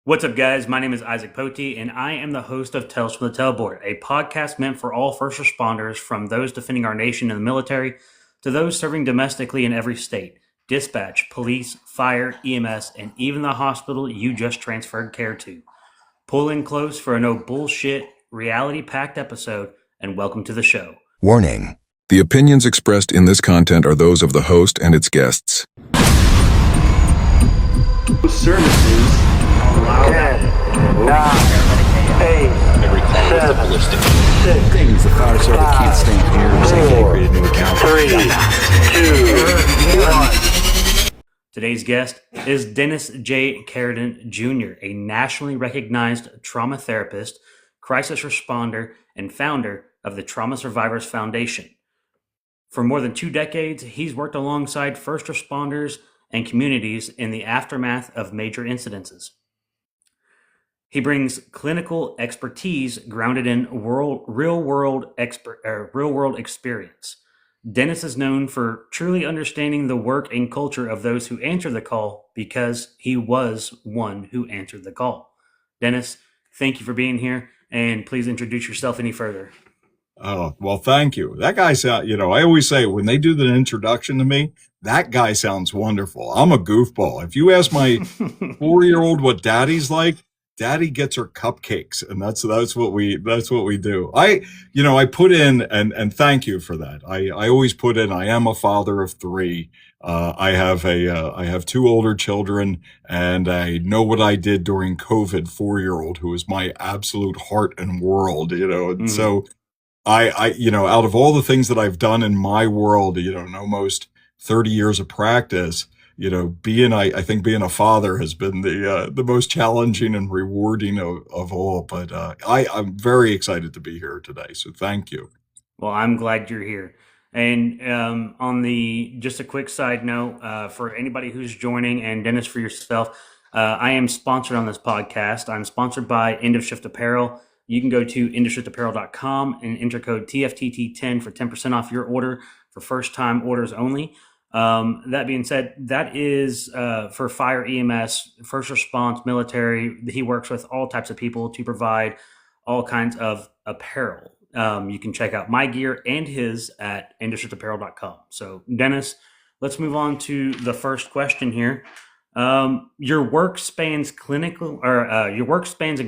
What's up, guys? My name is Isaac Poti, and I am the host of Tales from the Tailboard, a podcast meant for all first responders, from those defending our nation in the military to those serving domestically in every state, dispatch, police, fire, EMS, and even the hospital you just transferred care to. Pull in close for a no bullshit, reality-packed episode, and welcome to the show. Warning. The opinions expressed in this content are those of the host and its guests. Services allow 10, 9, 8, Every call is 7, ballistic. 6, Things the fire service can't stand here. Say they create a new account. 3, 2, 1. Today's guest is Dennis J. Carradin Jr., a nationally recognized trauma therapist, crisis responder, and founder of the Trauma Survivors Foundation. For more than 2 decades, he's worked alongside first responders and communities in the aftermath of major incidences. He brings clinical expertise grounded in real-world experience. Dennis is known for truly understanding the work and culture of those who answer the call because he was one who answered the call. Dennis, thank you for being here, and please introduce yourself any further. Oh, well, thank you. That guy sounds, I always say when they do the introduction to me, that guy sounds wonderful. I'm a goofball. If you ask my 4-year-old what daddy's like, daddy gets her cupcakes, and that's what we do. I put in, and thank you for that. I always put in, I am a father of 3. I have 2 older children, and I know what I did during COVID, 4-year-old, who is my absolute heart and world, and so I out of all the things that I've done in my world, in almost 30 years of practice, I think being a father has been the most challenging and rewarding of all. But I'm very excited to be here today. So thank you. Well, I'm glad you're here. And just a quick side note, for anybody who's joining, and Dennis, for yourself, I am sponsored on this podcast. I'm sponsored by End of Shift Apparel. You can go to endofshiftapparel.com and enter code TFTT10 for 10% off your order for first-time orders only. That being said, that is for fire, EMS, first response, military. He works with all types of people to provide all kinds of apparel. You can check out my gear and his at endofshiftapparel.com. So, Dennis, let's move on to the first question here. Your work spans in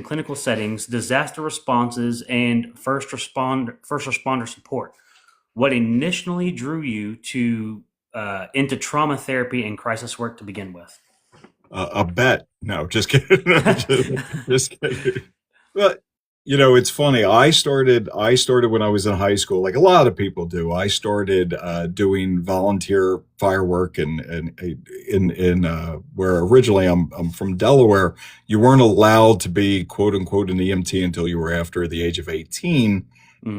clinical settings, disaster responses, and first responder support. What initially drew you into trauma therapy and crisis work to begin with? A bet. No, just kidding. just kidding. But it's funny. I started when I was in high school, like a lot of people do. I started doing volunteer firework in where originally I'm from Delaware. You weren't allowed to be quote unquote an EMT until you were after the age of 18.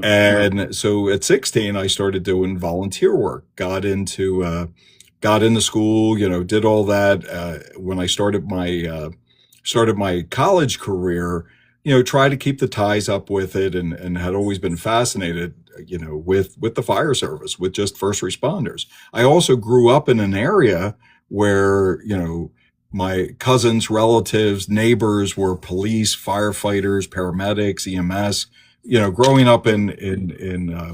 And so at 16, I started doing volunteer work, got into school, did all that. When I started my college career, tried to keep the ties up with it, and had always been fascinated, with the fire service, with just first responders. I also grew up in an area where, my cousins, relatives, neighbors were police, firefighters, paramedics, EMS. Growing up in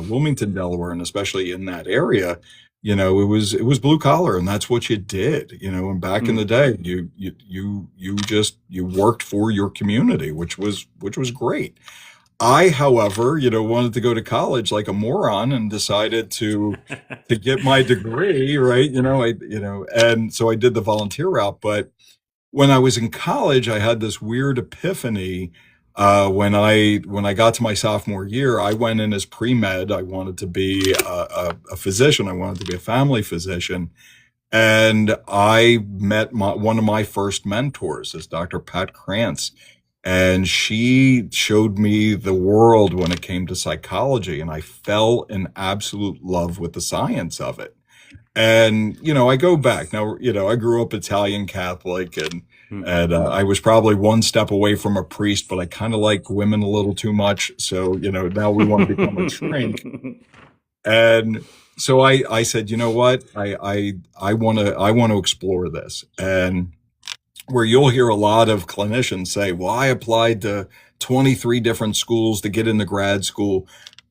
Wilmington, Delaware, and especially in that area, it was blue collar, and that's what you did. And back in the day, you worked for your community, which was great. I, however, wanted to go to college like a moron and decided to get my degree, right? And so I did the volunteer route. But when I was in college, I had this weird epiphany. When I got to my sophomore year, I went in as pre-med. I wanted to be a physician. I wanted to be a family physician. And I met one of my first mentors, is Dr. Pat Krantz. And she showed me the world when it came to psychology. And I fell in absolute love with the science of it. And, I go back now, I grew up Italian Catholic, and I was probably one step away from a priest, but I kind of like women a little too much. So, now we want to become a shrink. And so I said, you know what, I want to explore this. And where you'll hear a lot of clinicians say, well, I applied to 23 different schools to get into grad school.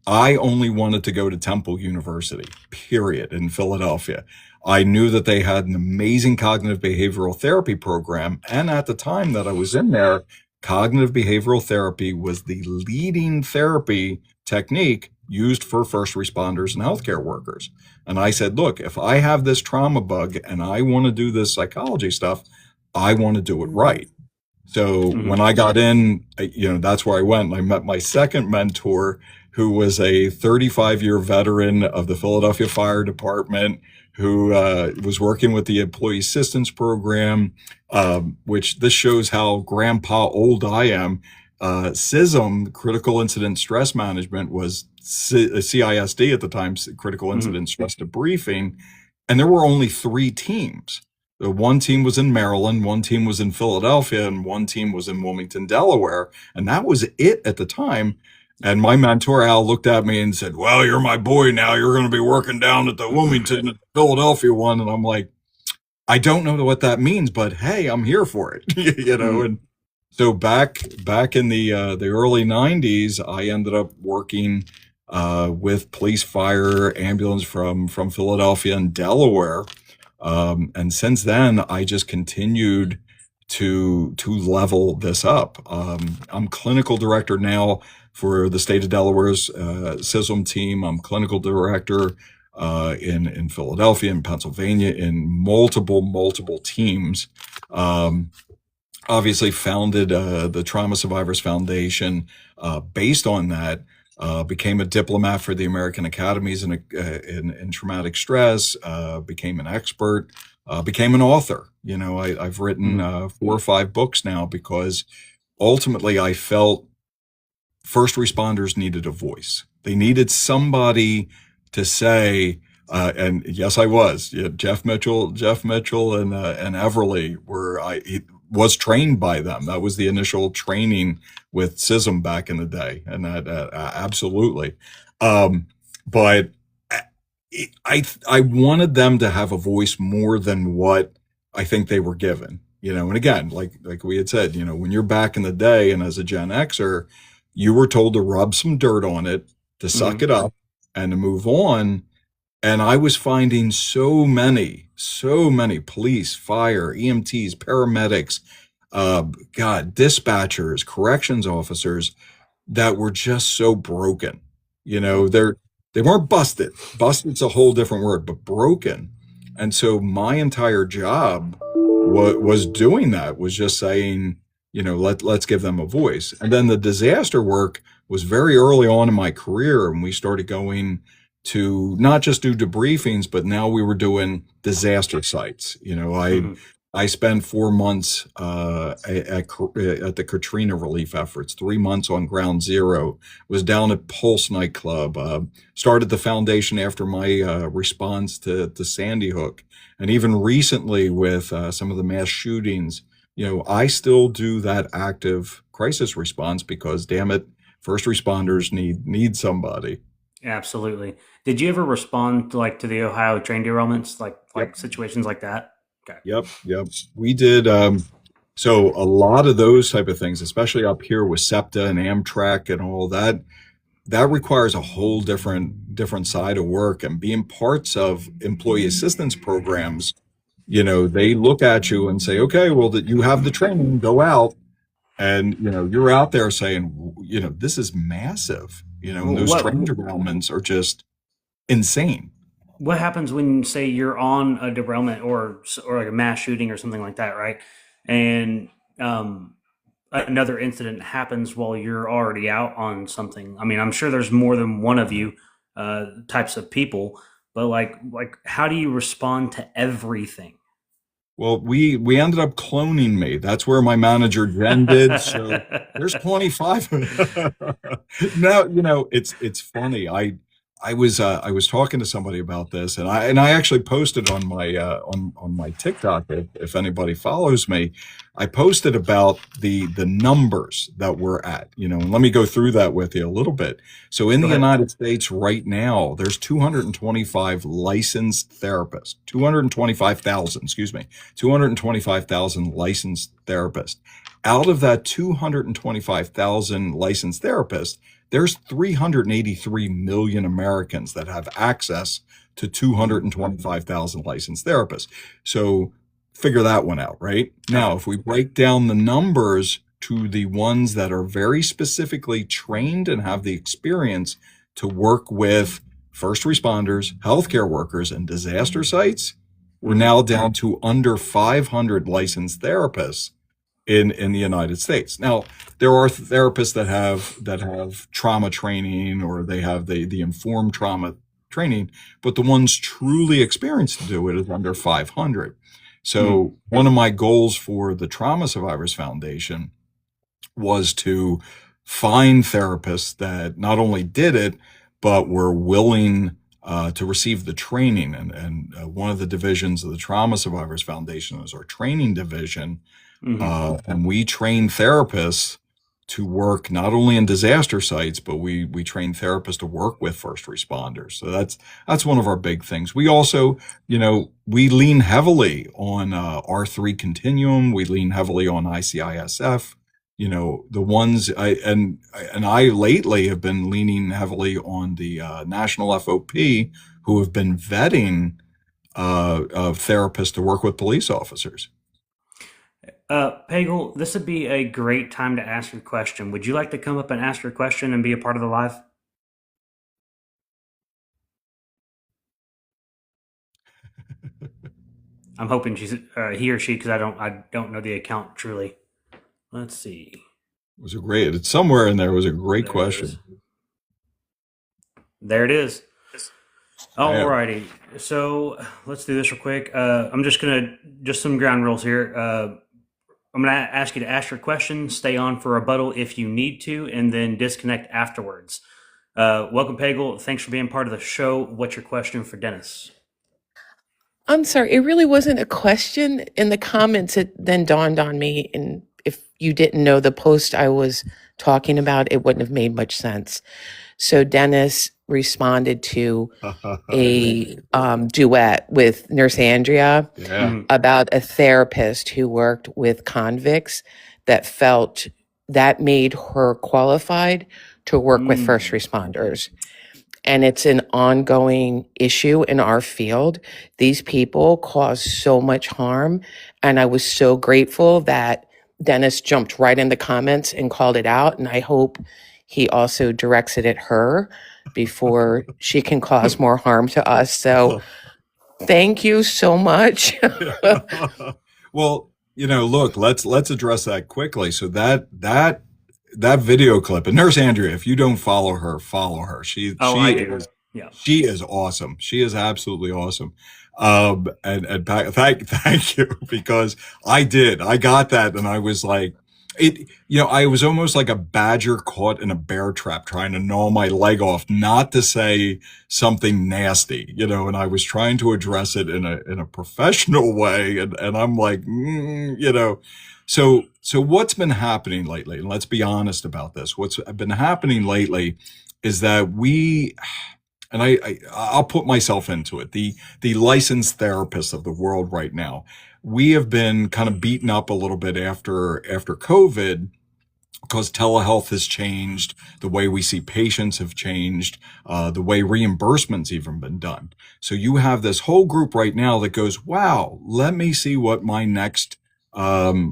I only wanted to go to Temple University, period, in Philadelphia. I knew that they had an amazing cognitive behavioral therapy program. And at the time that I was in there, cognitive behavioral therapy was the leading therapy technique used for first responders and healthcare workers. And I said, look, if I have this trauma bug and I want to do this psychology stuff, I want to do it right. So when I got in, that's where I went. And I met my second mentor, who was a 35-year veteran of the Philadelphia Fire Department, who was working with the Employee Assistance Program, which this shows how grandpa old I am. CISM, Critical Incident Stress Management, was CISD at the time, Critical Incident Stress Debriefing, and there were only 3 teams. The one team was in Maryland, one team was in Philadelphia, and one team was in Wilmington, Delaware, and that was it at the time. And my mentor, Al, looked at me and said, well, you're my boy now. You're going to be working down at the Wilmington and Philadelphia one. And I'm like, I don't know what that means, but hey, I'm here for it. And so back in the early 90s, I ended up working with police, fire, ambulance from Philadelphia and Delaware. And since then, I just continued to level this up. I'm clinical director now for the state of Delaware's CISM team. I'm clinical director in Philadelphia and Pennsylvania in multiple teams. Obviously founded the Trauma Survivors Foundation based on that. Became a diplomat for the American Academies in traumatic stress, became an expert, became an author. I've written 4 or 5 books now because ultimately I felt first responders needed a voice. They needed somebody to say, and yes, I was. Jeff Mitchell and Everly was trained by them. That was the initial training with CISM back in the day, and that absolutely. But I wanted them to have a voice more than what I think they were given. And again, like we had said, when you're back in the day, and as a Gen Xer, you were told to rub some dirt on it, to suck it up, and to move on. And I was finding so many police, fire, EMTs, paramedics, dispatchers, corrections officers that were just so broken. They weren't busted. Busted's a whole different word, but broken. And so my entire job was doing that, was just saying, let's give them a voice. And then the disaster work was very early on in my career, and we started going to not just do debriefings, but now we were doing disaster sites. I spent 4 months at the Katrina relief efforts, 3 months on Ground Zero, was down at Pulse nightclub, started the foundation after my response to Sandy Hook. And even recently with some of the mass shootings, I still do that active crisis response because, damn it, first responders need somebody. Absolutely. Did you ever respond to the Ohio train derailments, like situations like that? Okay. Yep. We did. So a lot of those type of things, especially up here with SEPTA and Amtrak and all that, that requires a whole different side of work. And being parts of employee assistance programs, they look at you and say, okay, well, that you have the training, go out. And, you're out there saying, this is massive, and those train derailments are just insane. What happens when, say, you're on a derailment or like a mass shooting or something like that, right? And another incident happens while you're already out on something. I mean, I'm sure there's more than one of you types of people, but like how do you respond to everything? Well, we ended up cloning me. That's where my manager Jen did. So there's 25. Now, it's funny. I was talking to somebody about this, and I actually posted on my on my TikTok, if anybody follows me, I posted about the numbers that we're at. And let me go through that with you a little bit. So in Go the ahead. United States right now, there's 225 licensed therapists, 225,000, excuse me, 225,000 licensed therapists. Out of that 225,000 licensed therapists, there's 383 million Americans that have access to 225,000 licensed therapists. So figure that one out, right? Now, if we break down the numbers to the ones that are very specifically trained and have the experience to work with first responders, healthcare workers, and disaster sites, we're now down to under 500 licensed therapists in the United States. Now, there are therapists that have trauma training, or they have the informed trauma training, but the ones truly experienced to do it is under 500. So one of my goals for the Trauma Survivors Foundation was to find therapists that not only did it, but were willing to receive the training. And one of the divisions of the Trauma Survivors Foundation is our training division. And we train therapists to work not only in disaster sites, but we train therapists to work with first responders. So that's one of our big things. We also, we lean heavily on R3 Continuum. We lean heavily on ICISF. The ones I lately have been leaning heavily on the National FOP, who have been vetting therapists to work with police officers. Pagel, this would be a great time to ask your question. Would you like to come up and ask your question and be a part of the live? I'm hoping she's he or she, because I don't know the account truly. Let's see. It was it's somewhere in there. It was a great There question. There it is. Alrighty. So let's do this real quick. I'm just some ground rules here. I'm going to ask you to ask your question, stay on for rebuttal if you need to, and then disconnect afterwards. Welcome, Pagel. Thanks for being part of the show. What's your question for Dennis? I'm sorry, it really wasn't a question. In the comments, it then dawned on me, and if you didn't know the post I was talking about, it wouldn't have made much sense. So Dennis responded to a duet with Nurse Andrea about a therapist who worked with convicts that felt that made her qualified to work with first responders. And it's an ongoing issue in our field. These people cause so much harm. And I was so grateful that Dennis jumped right in the comments and called it out. And I hope he also directs it at her before she can cause more harm to us. So thank you so much. Well, look, let's address that quickly. So that video clip, and Nurse Andrea, if you don't follow her, follow her. She is awesome. She is absolutely awesome. And thank you, because I got that, and I was like, I was almost like a badger caught in a bear trap, trying to gnaw my leg off, not to say something nasty, and I was trying to address it in a professional way. And I'm like, So what's been happening lately, and let's be honest about this, what's been happening lately is that I'll put myself into it, the licensed therapists of the world right now, we have been kind of beaten up a little bit after COVID, because telehealth has changed, the way we see patients have changed, the way reimbursement's even been done. So you have this whole group right now that goes, wow, let me see what my next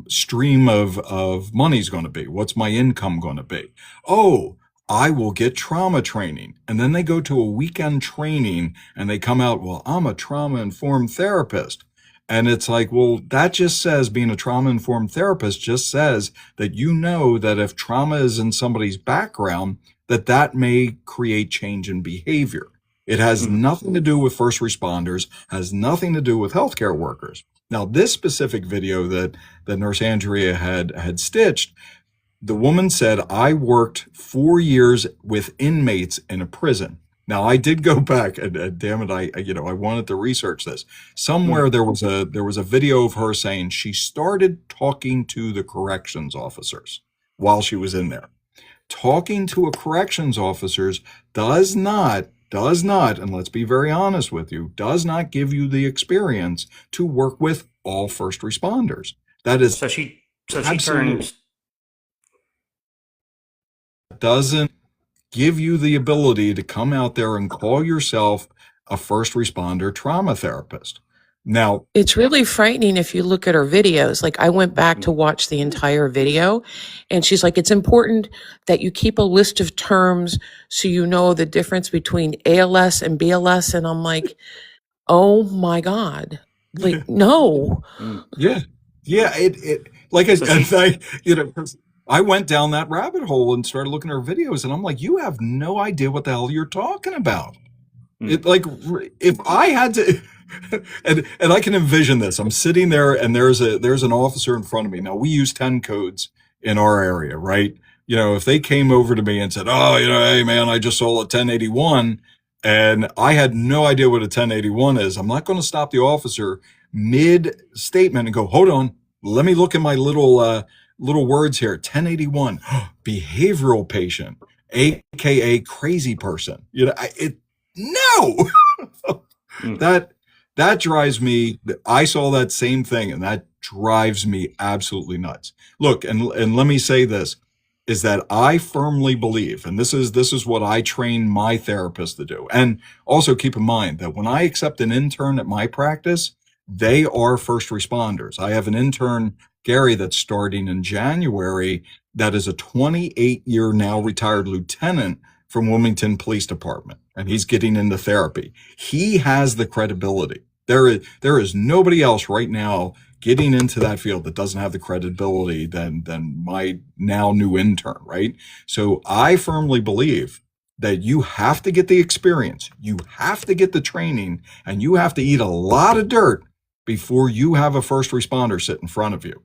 stream of money is going to be. What's my income going to be? Oh, I will get trauma training. And then they go to a weekend training and they come out, well, I'm a trauma-informed therapist. And it's like, well, that just says, being a trauma-informed therapist just says that that if trauma is in somebody's background, that may create change in behavior. It has nothing to do with first responders, has nothing to do with healthcare workers. Now, this specific video that Nurse Andrea had stitched, the woman said, I worked 4 years with inmates in a prison. Now I did go back and damn it, I wanted to research this. Somewhere there was a video of her saying she started talking to the corrections officers while she was in there. Talking to a corrections officers does not, and let's be very honest with you, does not give you the experience to work with all first responders. That is So she absolutely turned. doesn't give you the ability to come out there and call yourself a first responder trauma therapist. Now, It's really frightening if you look at her videos. Like I went back to watch the entire video and she's like, it's important that you keep a list of terms so you know the difference between ALS and BLS. And I'm like, oh my God. Like, no. Mm. yeah, yeah, it like So she. I went down that rabbit hole and started looking at her videos, and I'm like, you have no idea what the hell you're talking about. Mm. If I had to, and I can envision this. I'm sitting there, and there's an officer in front of me. Now we use 10 codes in our area, right? If they came over to me and said, "Oh, hey man, I just saw a 1081," and I had no idea what a 1081 is, I'm not going to stop the officer mid statement and go, "Hold on, let me look at my little words here. 1081, behavioral patient, aka crazy person." No. Mm. That drives me. I saw that same thing, and that drives me absolutely nuts. Look, and let me say this, is that I firmly believe, and this is what I train my therapist to do. And also keep in mind that when I accept an intern at my practice, they are first responders. I have an intern, Gary, that's starting in January, that is a 28-year now retired lieutenant from Wilmington Police Department, and he's getting into therapy. He has the credibility. There is nobody else right now getting into that field that doesn't have the credibility than my now new intern, right? So I firmly believe that you have to get the experience, you have to get the training, and you have to eat a lot of dirt before you have a first responder sit in front of you.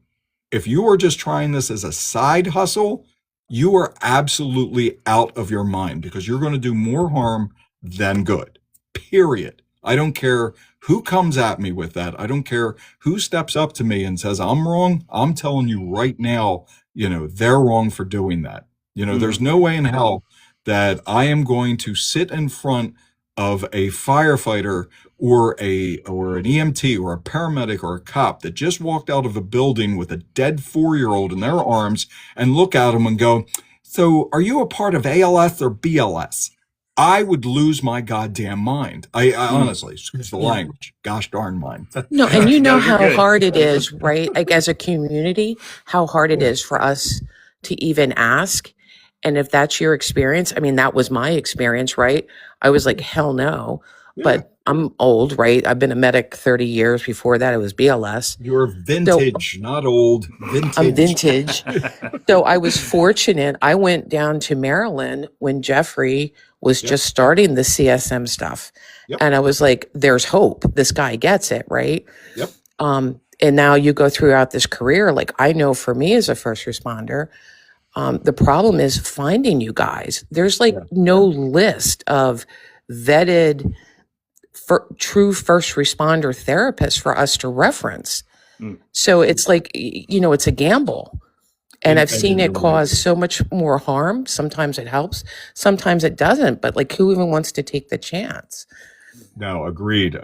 If you are just trying this as a side hustle, you are absolutely out of your mind, because you're going to do more harm than good. Period. I don't care who comes at me with that. I don't care who steps up to me and says I'm wrong. I'm telling you right now, they're wrong for doing that. There's no way in hell that I am going to sit in front of a firefighter or an EMT or a paramedic or a cop that just walked out of a building with a dead 4-year-old in their arms and look at them and go, "So are you a part of ALS or BLS?" I would lose my goddamn mind. I honestly, excuse the language, gosh darn mind. No, and you No, know you're how good. hard it is, right? Like as a community, how hard it is for us to even ask. And if that's your experience, I mean, that was my experience, right? I was like, hell no. Yeah, But I'm old, right? I've been a medic 30 years. Before that, it was BLS. you're So vintage, not old. I'm Vintage. vintage. So I was fortunate. I went down to Maryland when Jeffrey was Yep. just starting the CSM stuff. Yep. And I was like, there's hope. This guy gets it, right? Yep. And now you go throughout this career. Like I know for me as a first responder, the problem is finding you guys. There's like Yeah. no list of vetted true first responder therapists for us to reference. Mm. So it's like, it's a gamble. And I've seen you're it right. cause so much more harm. Sometimes it helps, sometimes it doesn't. But like, who even wants to take the chance? No, agreed.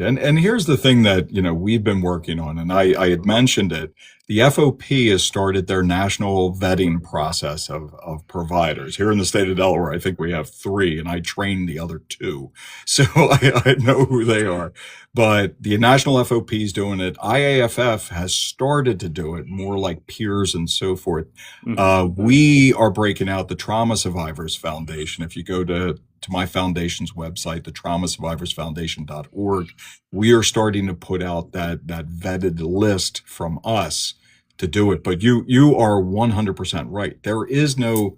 And here's the thing that, we've been working on, and I had mentioned it. The FOP has started their national vetting process of providers. Here in the state of Delaware, I think we have 3, and I trained the other 2. So I know who they are. But the national FOP is doing it. IAFF has started to do it, more like peers and so forth. We are breaking out the Trauma Survivors Foundation. If you go to my foundation's website, the traumasurvivorsfoundation.org, we are starting to put out that vetted list from us to do it. But you are 100% right. There is no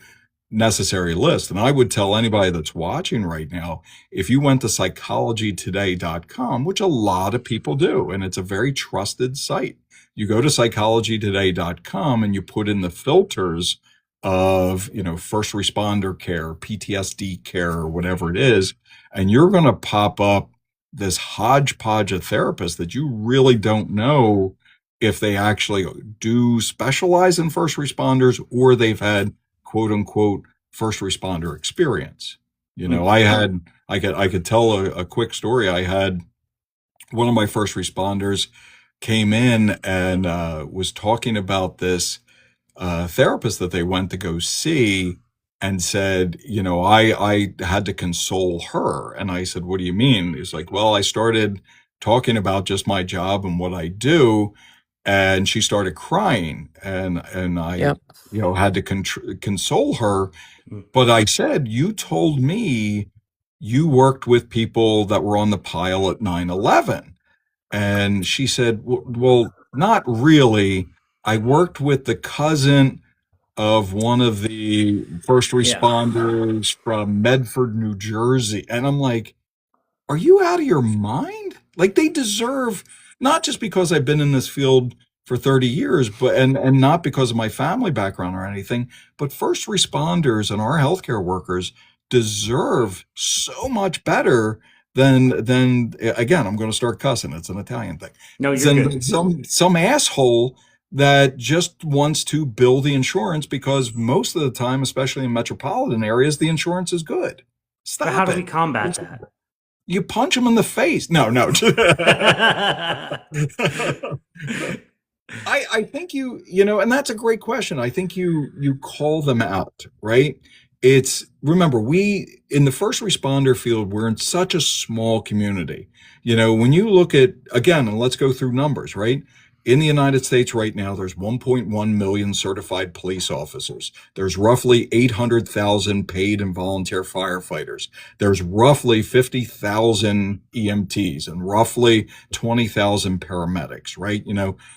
necessary list. And I would tell anybody that's watching right now, if you went to psychologytoday.com, which a lot of people do, and it's a very trusted site, you go to psychologytoday.com and you put in the filters of, first responder care, PTSD care, or whatever it is, and you're going to pop up this hodgepodge of therapists that you really don't know if they actually do specialize in first responders or they've had quote unquote first responder experience. I could tell a quick story. I had one of my first responders came in and was talking about this therapist that they went to go see, and said, I had to console her. And I said, what do you mean? He's like, well, I started talking about just my job and what I do. And she started crying, and I, Yep. had to console her. But I said, you told me you worked with people that were on the pile at 9/11. And she said, well, not really. I worked with the cousin of one of the first Yeah. responders from Medford, New Jersey. And I'm like, are you out of your mind? Like, they deserve, not just because I've been in this field for 30 years, but and not because of my family background or anything, but first responders and our healthcare workers deserve so much better than again, I'm going to start cussing. It's an Italian thing. No, you're Than good. some asshole that just wants to bill the insurance because most of the time, especially in metropolitan areas, the insurance is good. Stop But how do it. we combat that? You punch them in the face. No. I think and that's a great question. I think you call them out, right? Remember, we, in the first responder field, we're in such a small community. When you look at, again, and let's go through numbers, right? In the United States right now, there's 1.1 million certified police officers. There's roughly 800,000 paid and volunteer firefighters. There's roughly 50,000 EMTs and roughly 20,000 paramedics, right?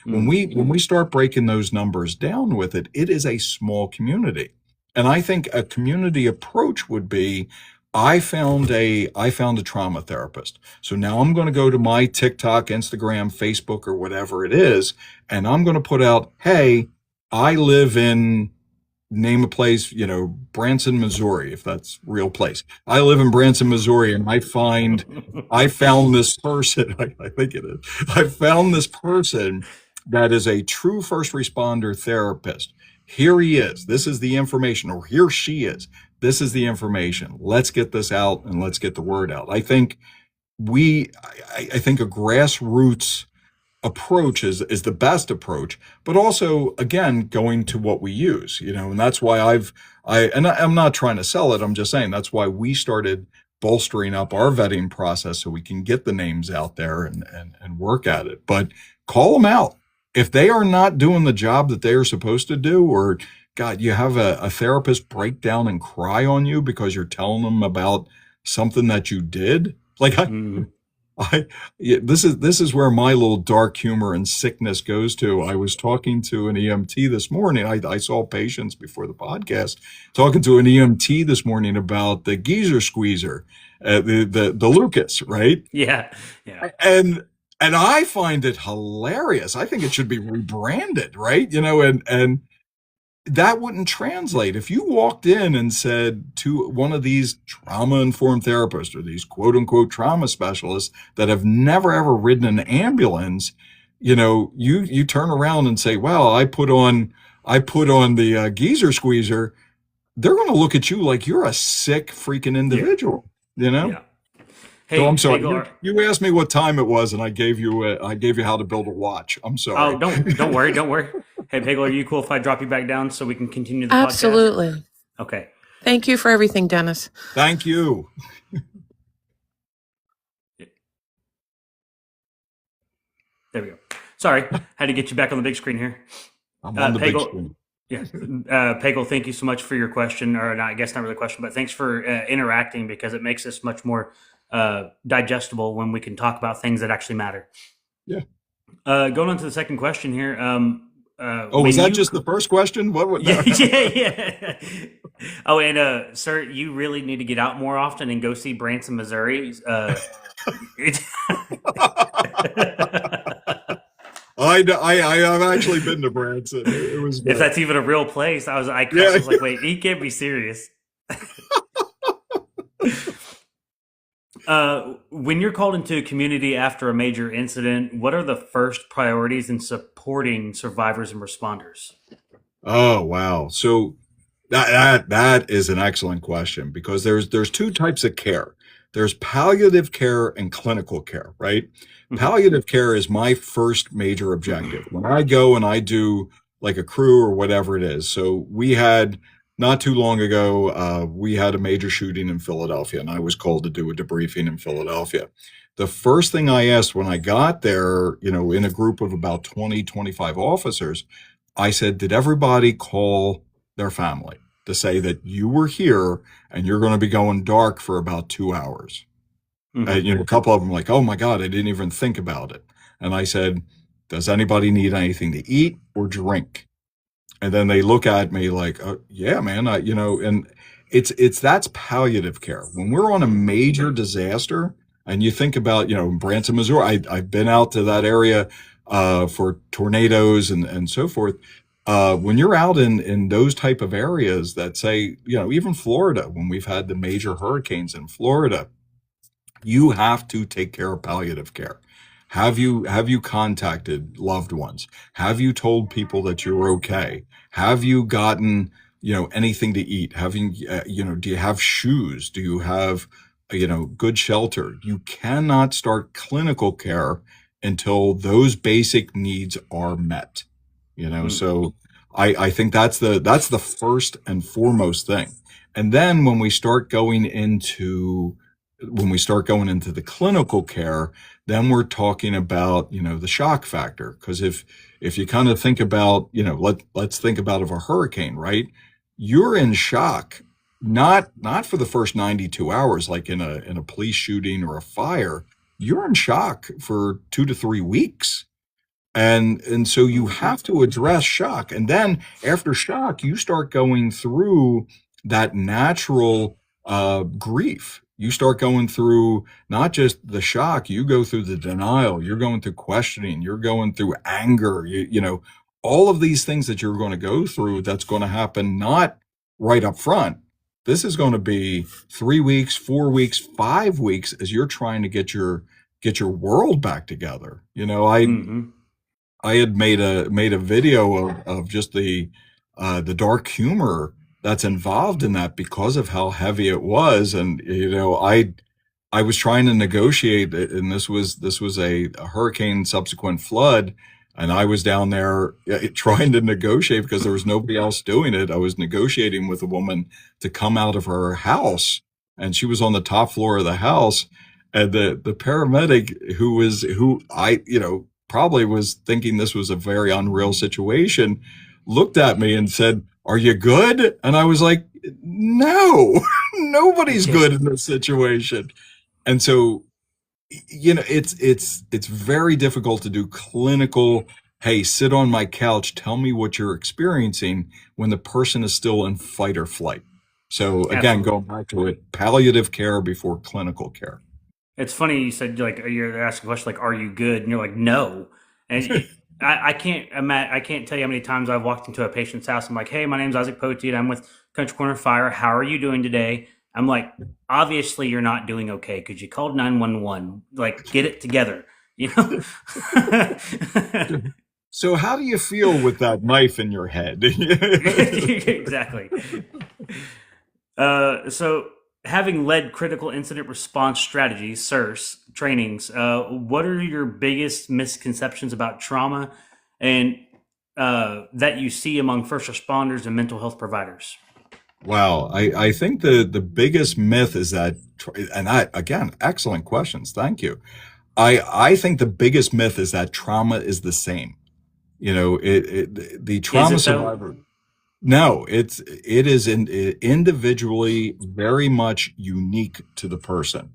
When we start breaking those numbers down with it, it is a small community. And I think a community approach would be, I found a trauma therapist. So now I'm going to go to my TikTok, Instagram, Facebook, or whatever it is, and I'm going to put out, hey, I live in, name a place, Branson, Missouri, if that's a real place. I live in Branson, Missouri, and I found this person. I think it is. I found this person that is a true first responder therapist. Here he is. This is the information, or here she is. This is the information. Let's get this out and let's get the word out. I think I think a grassroots approach is the best approach, but also, again, going to what we use, and that's why I'm not trying to sell it. I'm just saying that's why we started bolstering up our vetting process so we can get the names out there and work at it. But call them out. If they are not doing the job that they are supposed to do, or God, you have a therapist break down and cry on you because you're telling them about something that you did. Like this is where my little dark humor and sickness goes to. I was talking to an EMT this morning. I saw patients before the podcast, talking to an EMT this morning about the geezer squeezer, the Lucas, right? Yeah. And I find it hilarious. I think it should be rebranded, right? And that wouldn't translate. If you walked in and said to one of these trauma-informed therapists or these quote-unquote trauma specialists that have never ever ridden an ambulance, you turn around and say, well, I put on the geezer squeezer, they're going to look at you like you're a sick freaking individual, Yeah. Hey, So I'm sorry. Hagar. You asked me what time it was, and I gave you how to build a watch. I'm sorry. Oh, don't worry. Hey, Pegel, are you cool if I drop you back down so we can continue the podcast? Absolutely. Okay. Thank you for everything, Dennis. Thank you. There we go. Sorry, had to get you back on the big screen here. I'm on the big Pegel, screen. Yeah, Pegel, thank you so much for your question, or not, I guess not really a question, but thanks for interacting, because it makes us much more digestible when we can talk about things that actually matter. Yeah. Going on to the second question here. Was that just the first question? What? Yeah. Oh, and sir, you really need to get out more often and go see Branson, Missouri. I've actually been to Branson. It was If great. that's even a real place, I Yeah. was like, wait, he can't be serious. When you're called into a community after a major incident, what are the first priorities in supporting survivors and responders? Oh, wow. So that is an excellent question because there's two types of care. There's palliative care and clinical care, right? Mhm. Palliative care is my first major objective. When I go and I do like a crew or whatever it is. So we had not too long ago, we had a major shooting in Philadelphia, and I was called to do a debriefing in Philadelphia. The first thing I asked when I got there, in a group of about 20, 25 officers, I said, did everybody call their family to say that you were here and you're going to be going dark for about 2 hours? Mhm. A couple of them were like, oh my God, I didn't even think about it. And I said, does anybody need anything to eat or drink? And then they look at me like, yeah, man, and that's palliative care. When we're on a major disaster, and you think about, Branson, Missouri, I've been out to that area for tornadoes and so forth. When you're out in those type of areas that say, even Florida, when we've had the major hurricanes in Florida, you have to take care of palliative care. Have you contacted loved ones? Have you told people that you're okay? Have you gotten, anything to eat? Do you have shoes? Do you have, good shelter? You cannot start clinical care until those basic needs are met. Mm. So I think that's the first and foremost thing. And then when we start going into the clinical care, then we're talking about, the shock factor. Because if you kind of think about, let's think about of a hurricane, right? You're in shock, not for the first 92 hours, like in a police shooting or a fire. You're in shock for 2 to 3 weeks. And so you have to address shock. And then after shock, you start going through that natural grief. You start going through not just the shock, you go through the denial, you're going through questioning, you're going through anger, all of these things that you're going to go through, that's going to happen not right up front. This is going to be 3 weeks, 4 weeks, 5 weeks as you're trying to get your world back together. Mhm. I had made a video of just the dark humor that's involved in that because of how heavy it was. And I was trying to negotiate, and this was a hurricane subsequent flood, and I was down there trying to negotiate because there was nobody else doing it. I was negotiating with a woman to come out of her house, and she was on the top floor of the house, and the paramedic who I probably was thinking this was a very unreal situation, looked at me and said, "Are you good?" And I was like, "No, nobody's Yeah. good in this situation." And so, it's very difficult to do clinical, hey, sit on my couch, tell me what you're experiencing when the person is still in fight or flight. So again, Absolutely. going back to it, palliative care before clinical care. It's funny you said like you're asking a question like, "Are you good?" And you're like, "No." And I can't I can't tell you how many times I've walked into a patient's house. I'm like, "Hey, my name's Isaac Poteet. I'm with Country Corner Fire. How are you doing today?" I'm like, "Obviously, you're not doing okay because you called 911. Like, get it together." You know. So how do you feel with that knife in your head? Exactly. So, having led critical incident response strategies, CIRS trainings, what are your biggest misconceptions about trauma and that you see among first responders and mental health providers? Wow, I think the biggest myth is that, and that again, excellent questions. Thank you. I think the biggest myth is that trauma is the same. The Is trauma it though? survivor. No, it is individually very much unique to the person.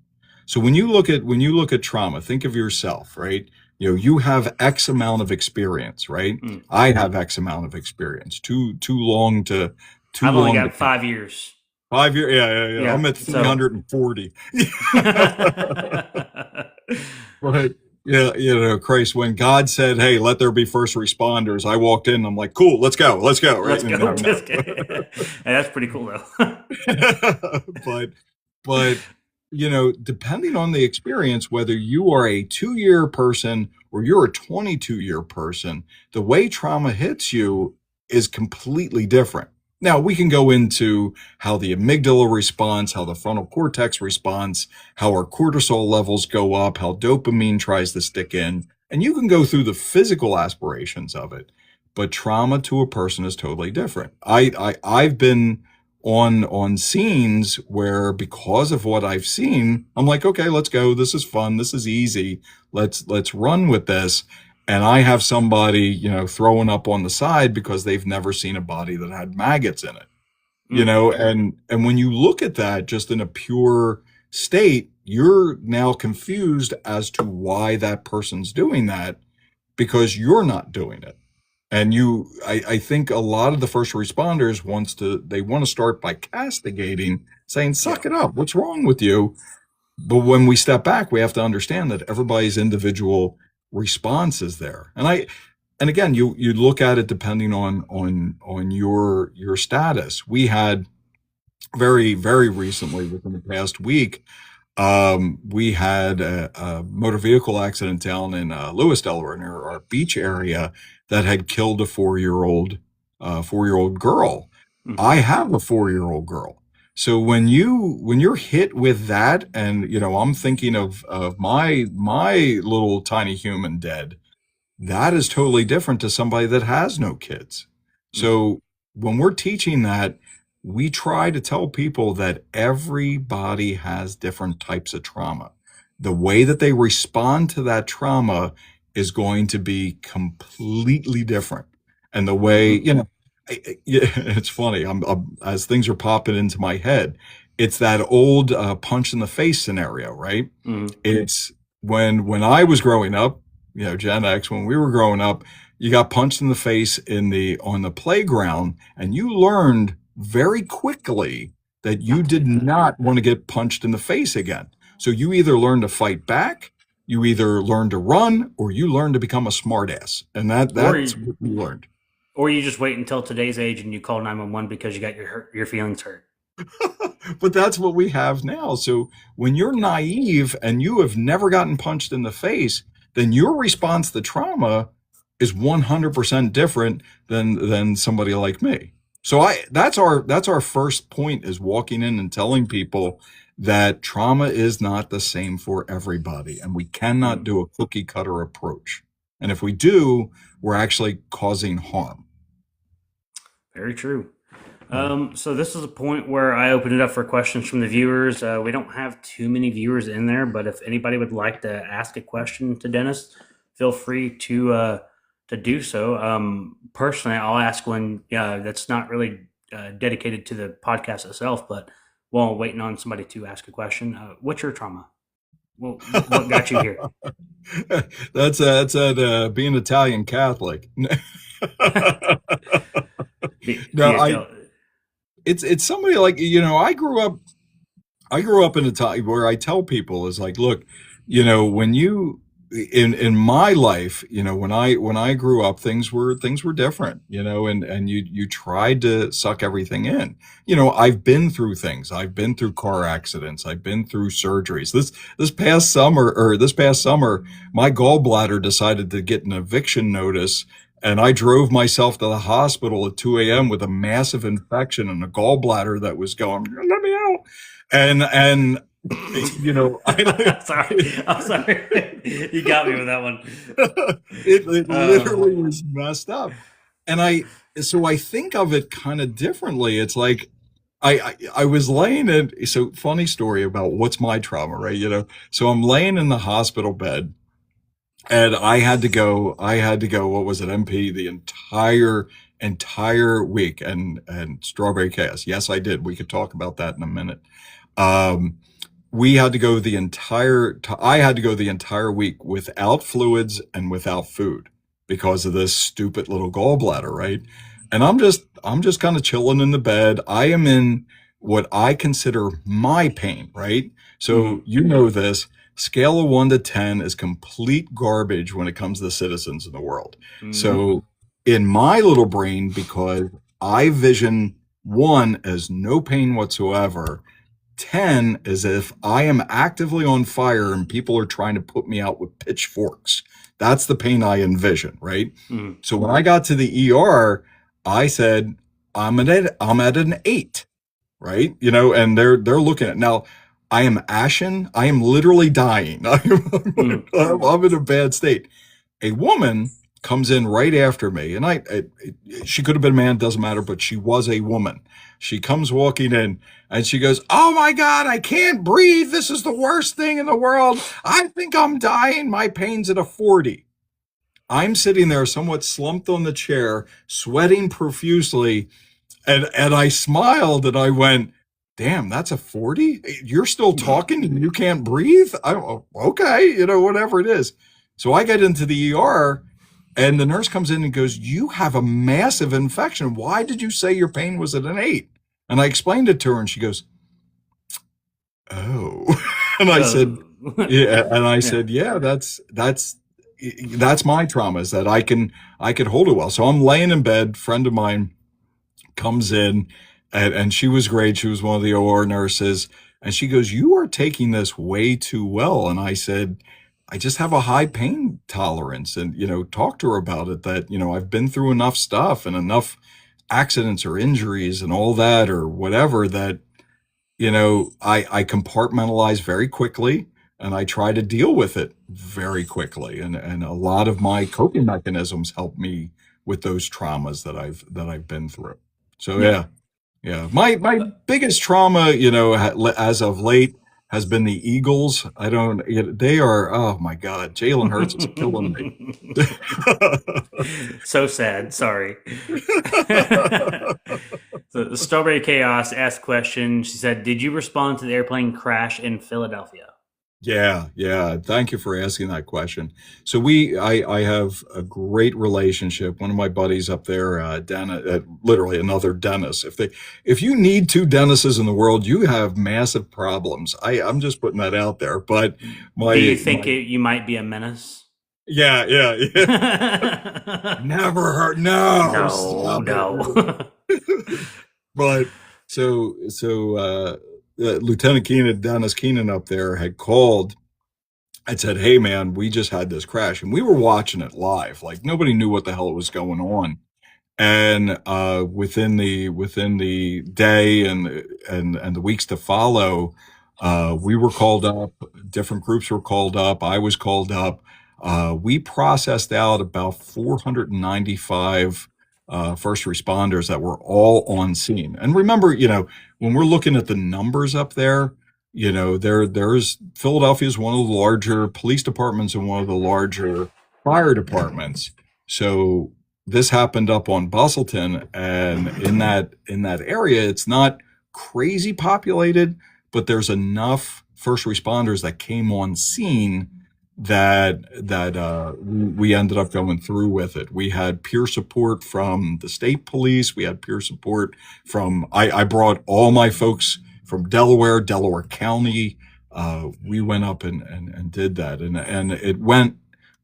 So when you look at trauma, think of yourself, right? You have X amount of experience, right? Mm. I have X amount of experience. Too long to too I've only long to got count. 5 years. 5 years, yeah, yeah, yeah. I'm Yeah. at So. 340. But Yeah, Christ, when God said, "Hey, let there be first responders," I walked in. I'm like, "Cool, let's go, right?" Let's And go. no, no. Hey, that's pretty cool though. but but depending on the experience, whether you are a 2-year person or you're a 22-year person, the way trauma hits you is completely different. Now we can go into how the amygdala responds, how the frontal cortex responds, how our cortisol levels go up, how dopamine tries to stick in, and you can go through the physical aspirations of it. But trauma to a person is totally different. I've been on scenes where, because of what I've seen, I'm like, okay, let's go. This is fun. This is easy. Let's run with this. And I have somebody, throwing up on the side because they've never seen a body that had maggots in it. And when you look at that just in a pure state, you're now confused as to why that person's doing that, because you're not doing it. And I think a lot of the first responders want to start by castigating, saying, suck it up. What's wrong with you? But when we step back, we have to understand that everybody's individual response is there. And again, you look at it depending on your status. We had very, very recently, within the past week, we had a motor vehicle accident down in Lewis, Delaware, near our beach area, that had killed a 4-year-old girl. Mhm. I have a 4-year-old girl. So when you're hit with that, and I'm thinking of my little tiny human dead, that is totally different to somebody that has no kids. So when we're teaching that, we try to tell people that everybody has different types of trauma. The way that they respond to that trauma is going to be completely different. And the way, it's funny. As things are popping into my head, it's that old punch in the face scenario, right? Mhm. It's when I was growing up, Gen X, when we were growing up, you got punched in the face on the playground, and you learned very quickly that you did not want to get punched in the face again. So you either learn to fight back, you either learn to run, or you learn to become a smartass. And that's what we learned. Or you just wait until today's age and you call 911 because you got your feelings hurt. But that's what we have now. So when you're naive and you have never gotten punched in the face, then your response to trauma is 100% different than somebody like me. So that's our first point, is walking in and telling people that trauma is not the same for everybody, and we cannot do a cookie cutter approach. And if we do, we're actually causing harm. Very true. So this is a point where I open it up for questions from the viewers. We don't have too many viewers in there, but if anybody would like to ask a question to Dennis, feel free to do so. Personally, I'll ask one that's not really dedicated to the podcast itself, but while waiting on somebody to ask a question, what's your trauma? Well, what got you here? That's being Italian Catholic. No, it's somebody like, I grew up in a time where I tell people is like, look, when you in my life, when I grew up, things were different, and you tried to suck everything in. I've been through things. I've been through car accidents. I've been through surgeries. This past summer, my gallbladder decided to get an eviction notice, and I drove myself to the hospital at 2 a.m. with a massive infection and a gallbladder that was going, let me out. And I'm sorry. You got me with that one. It literally was messed up. And so I think of it kind of differently. It's like, I was laying in, so funny story about what's my trauma, right? So I'm laying in the hospital bed, and I had to go, what was it, MP, the entire week, and Strawberry Chaos. Yes, I did. We could talk about that in a minute. I had to go the entire week without fluids and without food because of this stupid little gallbladder, right? And I'm just kind of chilling in the bed. I am in what I consider my pain, right? So you know this. scale of 1 to 10 is complete garbage when it comes to the citizens in the world. Mhm. So in my little brain, because I vision 1 as no pain whatsoever, 10 is if I am actively on fire and people are trying to put me out with pitchforks. That's the pain I envision, right? Mhm. So when I got to the ER, I said, I'm at an 8, right? And they're looking at now. I am ashen. I am literally dying. I'm in a bad state. A woman comes in right after me, and she could have been a man, doesn't matter, but she was a woman. She comes walking in, and she goes, "Oh my God, I can't breathe. This is the worst thing in the world. I think I'm dying. My pain's at a 40." I'm sitting there somewhat slumped on the chair, sweating profusely, and I smiled and I went, "Damn, that's a 40? You're still talking and you can't breathe?" Okay, whatever it is. So I get into the ER and the nurse comes in and goes, "You have a massive infection. Why did you say your pain was at an 8?" And I explained it to her and she goes, "Oh." And I said, "Yeah." And I said, "Yeah, that's my trauma, is that I could hold it well." So I'm laying in bed, friend of mine comes in, and she was great. She was one of the OR nurses. And she goes, "You are taking this way too well." And I said, "I just have a high pain tolerance." And, talk to her about it, that, I've been through enough stuff and enough accidents or injuries and all that or whatever that, I compartmentalize very quickly and I try to deal with it very quickly. And a lot of my coping mechanisms help me with those traumas that I've been through. So Yeah. yeah, yeah. My biggest trauma, as of late, has been the Eagles. I don't. They are. Oh my God, Jalen Hurts is killing me. So sad. Sorry. So the Strawberry Chaos asked question. She said, "Did you respond to the airplane crash in Philadelphia?" Yeah, yeah. Thank you for asking that question. So I have a great relationship. One of my buddies up there, literally another Dennis. If you need 2 Dennises in the world, you have massive problems. I'm just putting that out there. But Do you think you might be a menace? yeah, yeah, yeah. Never heard. No, No, stop no. it. But Lieutenant Keenan, Dennis Keenan up there had called and said, "Hey man, we just had this crash," and we were watching it live. Like nobody knew what the hell was going on. And within the day and the weeks to follow, we were called up. Different groups were called up. I was called up. We processed out about 495 first responders that were all on scene. And remember, when we're looking at the numbers up there, there's Philadelphia is one of the larger police departments and one of the larger fire departments. So this happened up on Bustleton, and in that area, it's not crazy populated, but there's enough first responders that came on scene that we ended up going through with it. We had peer support from the state police. We had peer support from I brought all my folks from Delaware County. We went up and did that, and it went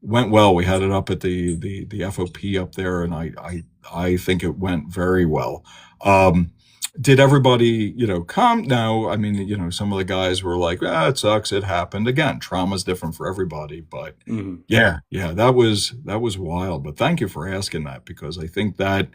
well. We had it up at the FOP up there, and I think it went very well. Did everybody, come? No, I mean, some of the guys were like, "It sucks. It happened." Again, trauma's different for everybody, but yeah, that was wild. But thank you for asking that, because I think that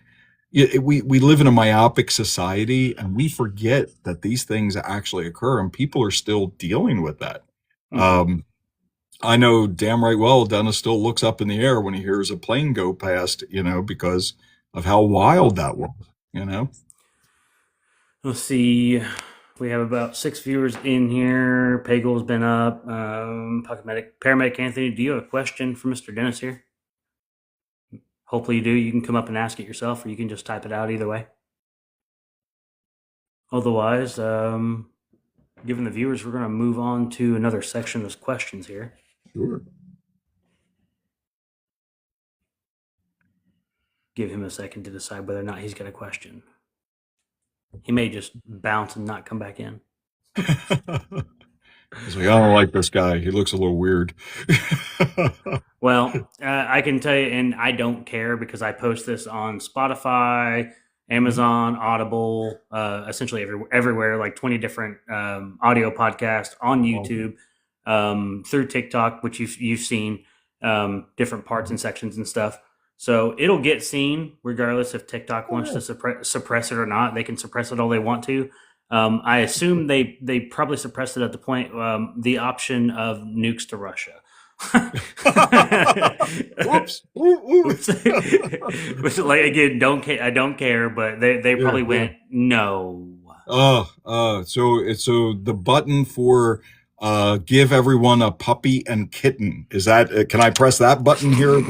we live in a myopic society and we forget that these things actually occur and people are still dealing with that. I know damn right well Dennis still looks up in the air when he hears a plane go past, because of how wild that was. Let's see. We have about 6 viewers in here. Pagel's been up. Paramedic Anthony, do you have a question for Mr. Dennis here? Hopefully you do. You can come up and ask it yourself, or you can just type it out either way. Otherwise, given the viewers, we're going to move on to another section of questions here. Sure. Give him a second to decide whether or not he's got a question. He may just bounce and not come back in. was like, I don't like this guy. He looks a little weird. Well, I can tell you, and I don't care because I post this on Spotify, Amazon, Audible, essentially everywhere, like 20 different audio podcasts on YouTube, through TikTok, which you've seen, different parts and sections and stuff. So it'll get seen regardless if TikTok wants to suppress it or not. They can suppress it all they want to. I assume they probably suppressed it at the point, the option of nukes to Russia. Whoops. Oops. Which, like, again, don't care. I don't care, but they probably went no. So the button for give everyone a puppy and kitten, is that, can I press that button here?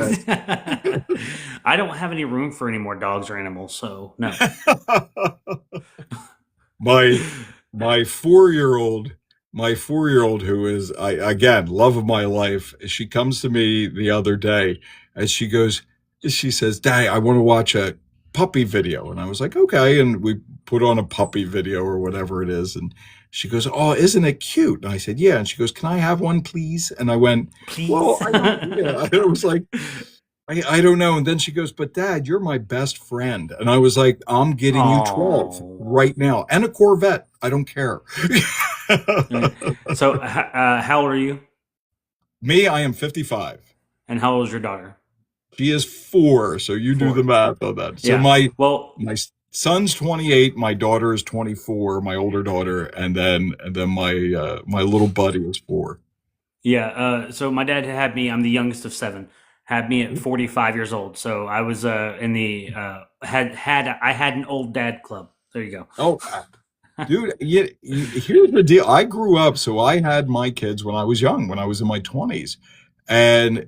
I don't have any room for any more dogs or animals, so no. my 4-year-old, who is, again, love of my life, she comes to me the other day and she says, Dad, I want to watch a puppy video. And I was like, okay. And we put on a puppy video or whatever it is. And she goes, oh, isn't it cute? And I said, yeah. And she goes, can I have one, please? And I went, Please. well, I don't, yeah. I was like, I don't know. And then she goes, but Dad, you're my best friend. And I was like, I'm getting you 12 right now and a Corvette. I don't care. So, how old are you? Me, I am 55. And how old is your daughter? She is 4. So you do 4. the math on that. So Yeah. my son's 28, my daughter is 24, my older daughter, and then my little buddy is 4. Yeah. So my dad had me. I'm the youngest of 7. Had me at 45 years old. So I was in the I had an old dad club. There you go. Oh, dude, here's the deal. I grew up, so I had my kids when I was young, when I was in my 20s. And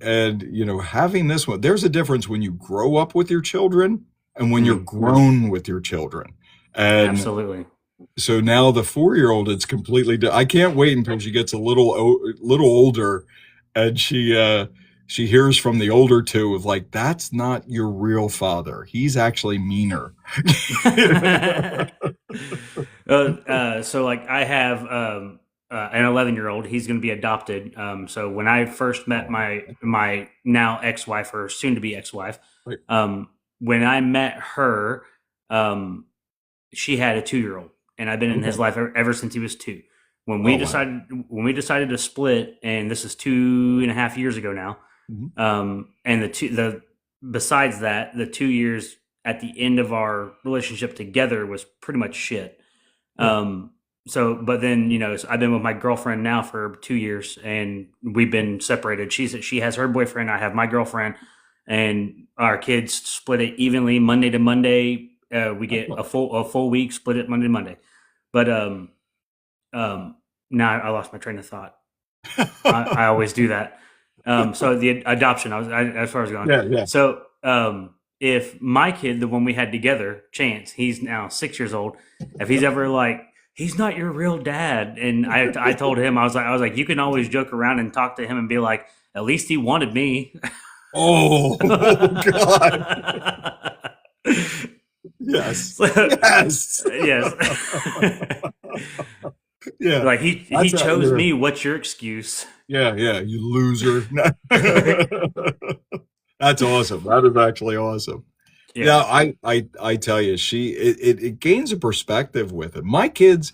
having this one, there's a difference when you grow up with your children and when you're grown with your children. And absolutely. So now the 4-year-old, it's completely I can't wait until she gets a little older and she hears from the older 2 of like, that's not your real father. He's actually meaner. So like I have an 11-year-old. He's going to be adopted. So when I first met my now ex-wife, or soon to be ex-wife, Right. when I met her, she had a 2-year-old, and I've been in his life ever since he was 2. When we decided to split, and this is 2.5 years ago now. And besides that, the 2 years at the end of our relationship together was pretty much shit. So, but then, so I've been with my girlfriend now for 2 years, and we've been separated. She has her boyfriend, I have my girlfriend, and our kids split it evenly Monday to Monday. We get a full week, split it Monday to Monday. But now I lost my train of thought. I always do that. So the adoption, as far as going. Yeah. So if my kid, the one we had together, Chance, he's now 6 years old. If he's ever like, he's not your real dad, and I told him, I was like, you can always joke around and talk to him and be like, at least he wanted me. Oh God. Yes. Yes. Yeah. Like he chose me. What's your excuse? Yeah, you loser. That's awesome. That is actually awesome. Yeah, I tell you, it gains a perspective with it. My kids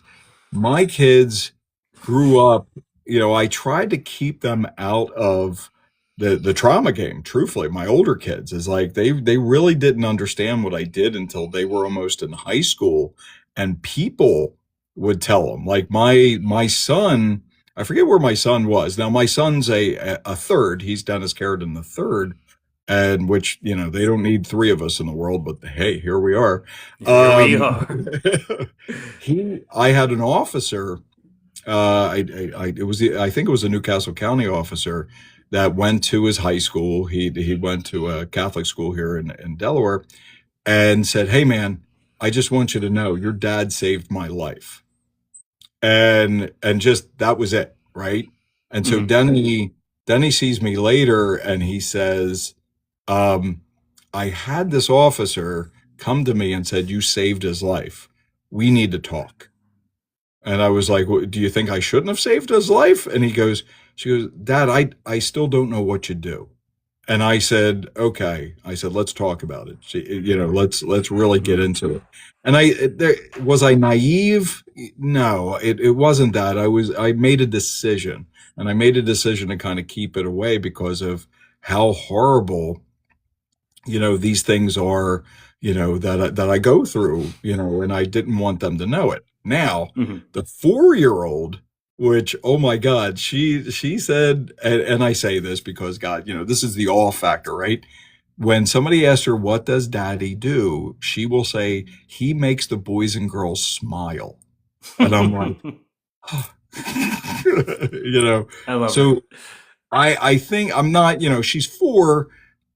grew up, I tried to keep them out of the trauma game. Truthfully, my older kids is like they really didn't understand what I did until they were almost in high school, and people would tell them. Like my son, I forget where my son was. Now my son's a third. He's Dennis Carradin the third, and which they don't need 3 of us in the world, but hey, here we are. Here we are. I had an officer. I think it was a Newcastle County officer that went to his high school. He went to a Catholic school here in Delaware, and said, "Hey man, I just want you to know your dad saved my life." And just that was it, right? And so then he sees me later and he says, I had this officer come to me and said, you saved his life. We need to talk. And I was like, well, do you think I shouldn't have saved his life? And she goes, Dad, I still don't know what you do. And I said, okay. I said, let's talk about it. Let's really get into it. And was I naive? No, it wasn't that. I made a decision, and I made a decision to kind of keep it away because of how horrible, these things are, that I go through, and I didn't want them to know it. Now, the 4-year-old, which, oh my God, she said, and I say this because God, this is the awe factor, right? When somebody asks her, what does daddy do? She will say, he makes the boys and girls smile. And I'm like, I love so it. I think I'm not, she's 4.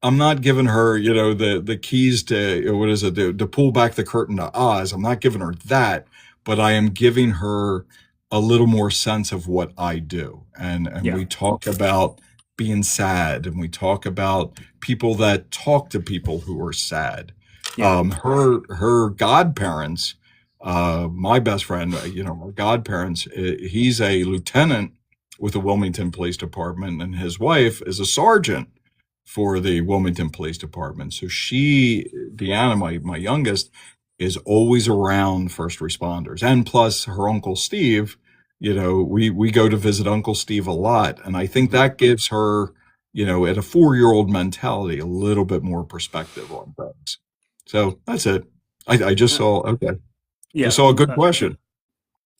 I'm not giving her, the keys to, what is it, to pull back the curtain to Oz. I'm not giving her that, but I am giving her a little more sense of what I do. And Yeah. we talk about being sad, and we talk about people that talk to people who are sad. Yeah. Her godparents, my best friend, her godparents, he's a lieutenant with the Wilmington Police Department, and his wife is a sergeant for the Wilmington Police Department. So Deanna, my youngest, is always around first responders. And plus her Uncle Steve, we go to visit Uncle Steve a lot. And I think that gives her, at a 4-year-old mentality, a little bit more perspective on things. So that's it. I just saw, okay. Yeah. Just saw a good question.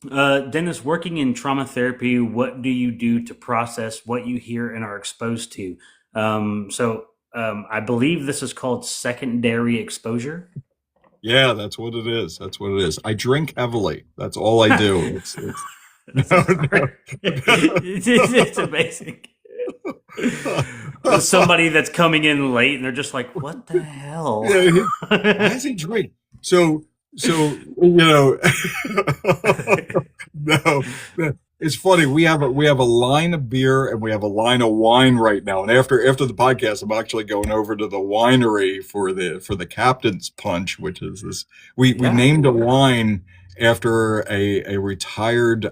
Dennis, working in trauma therapy, what do you do to process what you hear and are exposed to? I believe this is called secondary exposure. Yeah, that's what it is. That's what it is. I drink heavily. That's all I do. It's amazing. Somebody that's coming in late and they're just like, what the hell? Yeah, why does he drink? So no, it's funny. We have a line of beer and we have a line of wine right now. And after the podcast, I'm actually going over to the winery for the Captain's Punch, which is this. We named a wine after a retired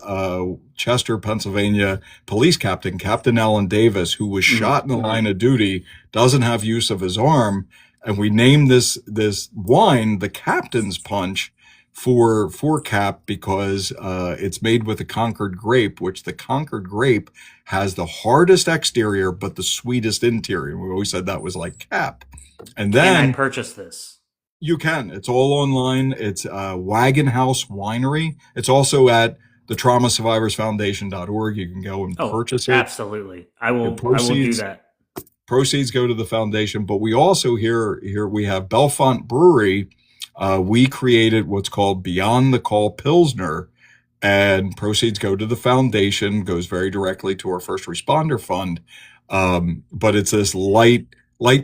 Chester, Pennsylvania police captain, Captain Alan Davis, who was shot in the line of duty, doesn't have use of his arm. And we named this wine the Captain's Punch for Cap because it's made with a Concord grape, which the Concord grape has the hardest exterior but the sweetest interior. We always said that was like Cap. And then can I purchase this? You can. It's all online. It's Wagon House Winery. It's also at the TraumaSurvivorsFoundation.org. You can go and purchase it. Absolutely. I will do that. Proceeds go to the foundation, but we also here we have Bellefonte Brewery. We created what's called Beyond the Call Pilsner, and proceeds go to the foundation, goes very directly to our first responder fund. But it's this light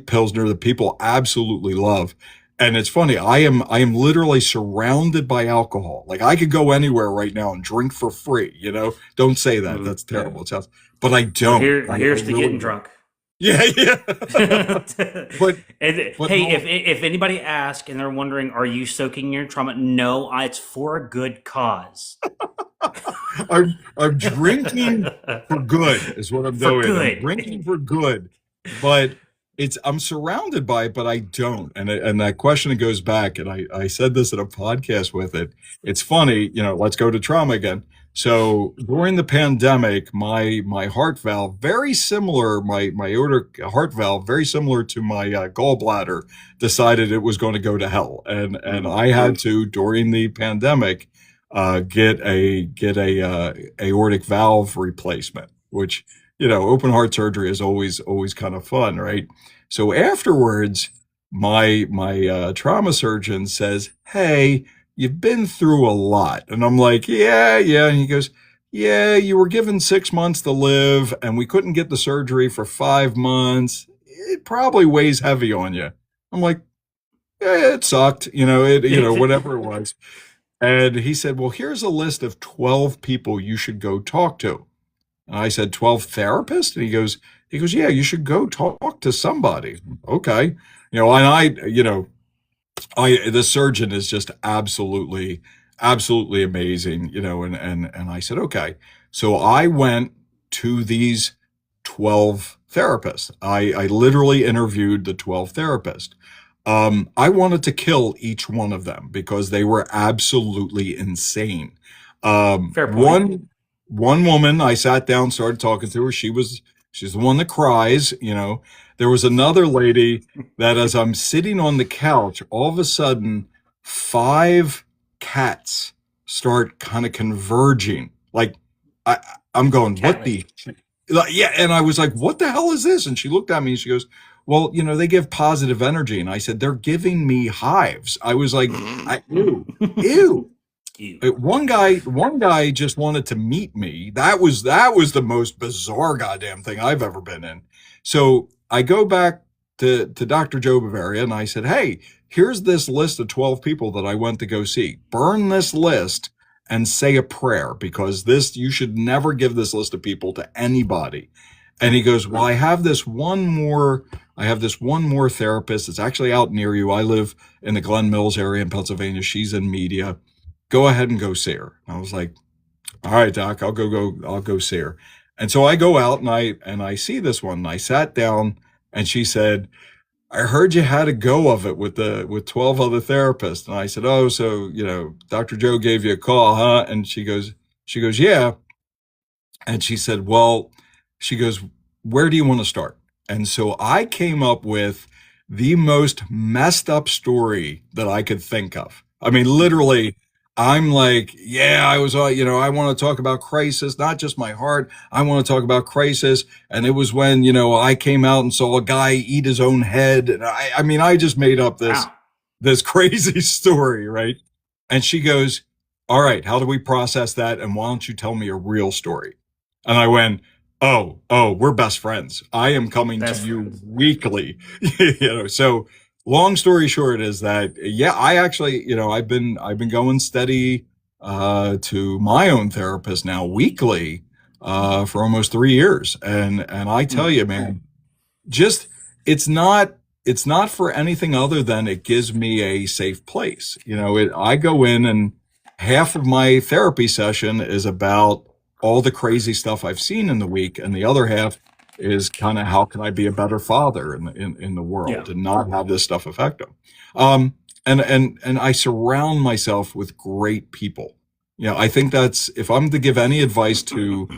Pilsner that people absolutely love. And it's funny, I am literally surrounded by alcohol. Like I could go anywhere right now and drink for free, Don't say that. That's terrible. It sounds, but I don't. Here's to getting drunk. Yeah. but if anybody asks and they're wondering, are you soaking your trauma? No, it's for a good cause. I'm drinking for good is what I'm doing. Good. I'm drinking for good, but I'm surrounded by it, but I don't. And that question goes back, and I said this in a podcast with it. It's funny, let's go to trauma again. So during the pandemic, my heart valve, very similar, my aortic heart valve, very similar to my gallbladder, decided it was going to go to hell. And I had to, during the pandemic, get a aortic valve replacement, which, open heart surgery is always kind of fun, right? So afterwards, my trauma surgeon says, hey, you've been through a lot. And I'm like, yeah. And he goes, yeah, you were given 6 months to live and we couldn't get the surgery for 5 months. It probably weighs heavy on you. I'm like, yeah, it sucked, whatever it was. And he said, well, here's a list of 12 people you should go talk to. And I said, 12 therapists? And he goes, yeah, you should go talk to somebody. Okay. And the surgeon is just absolutely absolutely amazing, and I said, okay. So I went to these 12 therapists. I literally interviewed the 12 therapists. I wanted to kill each one of them because they were absolutely insane. Fair point. One woman, I sat down, started talking to her. She's the one that cries. There was another lady that, as I'm sitting on the couch, all of a sudden, 5 cats start kind of converging. Like I, I'm going, Cat what lady. the? Like, yeah, and I was like, what the hell is this? And she looked at me and she goes, well, they give positive energy. And I said, they're giving me hives. I was like, ew, ew. Ew. One guy just wanted to meet me. That was the most bizarre goddamn thing I've ever been in. So I go back to Dr. Joe Bavaria and I said, hey, here's this list of 12 people that I went to go see. Burn this list and say a prayer, because you should never give this list of people to anybody. And he goes, well, I have this one more therapist. It's actually out near you. I live in the Glen Mills area in Pennsylvania. She's in media. Go ahead and go see her. And I was like, all right, doc, I'll go see her. And so I go out and I see this one. And I sat down and she said, I heard you had a go of it with 12 other therapists. And I said, oh, so, Dr. Joe gave you a call, huh? And she goes, yeah. And she said, well, she goes, where do you want to start? And so I came up with the most messed up story that I could think of. I mean, literally, I'm like, yeah, I want to talk about crisis, not just my heart. I want to talk about crisis. And it was when, I came out and saw a guy eat his own head. And I just made up Wow. this crazy story, right? And she goes, all right, how do we process that? And why don't you tell me a real story? And I went, oh, we're best friends. I am coming Best to you friends. weekly. So long story short is that, yeah, I actually, I've been going steady to my own therapist now weekly for almost 3 years. And I tell you, man, just it's not for anything other than it gives me a safe place. I go in and half of my therapy session is about all the crazy stuff I've seen in the week, and the other half is kind of how can I be a better father in the world Yeah. and not have this stuff affect them. And I surround myself with great people. I think that's, if I'm to give any advice to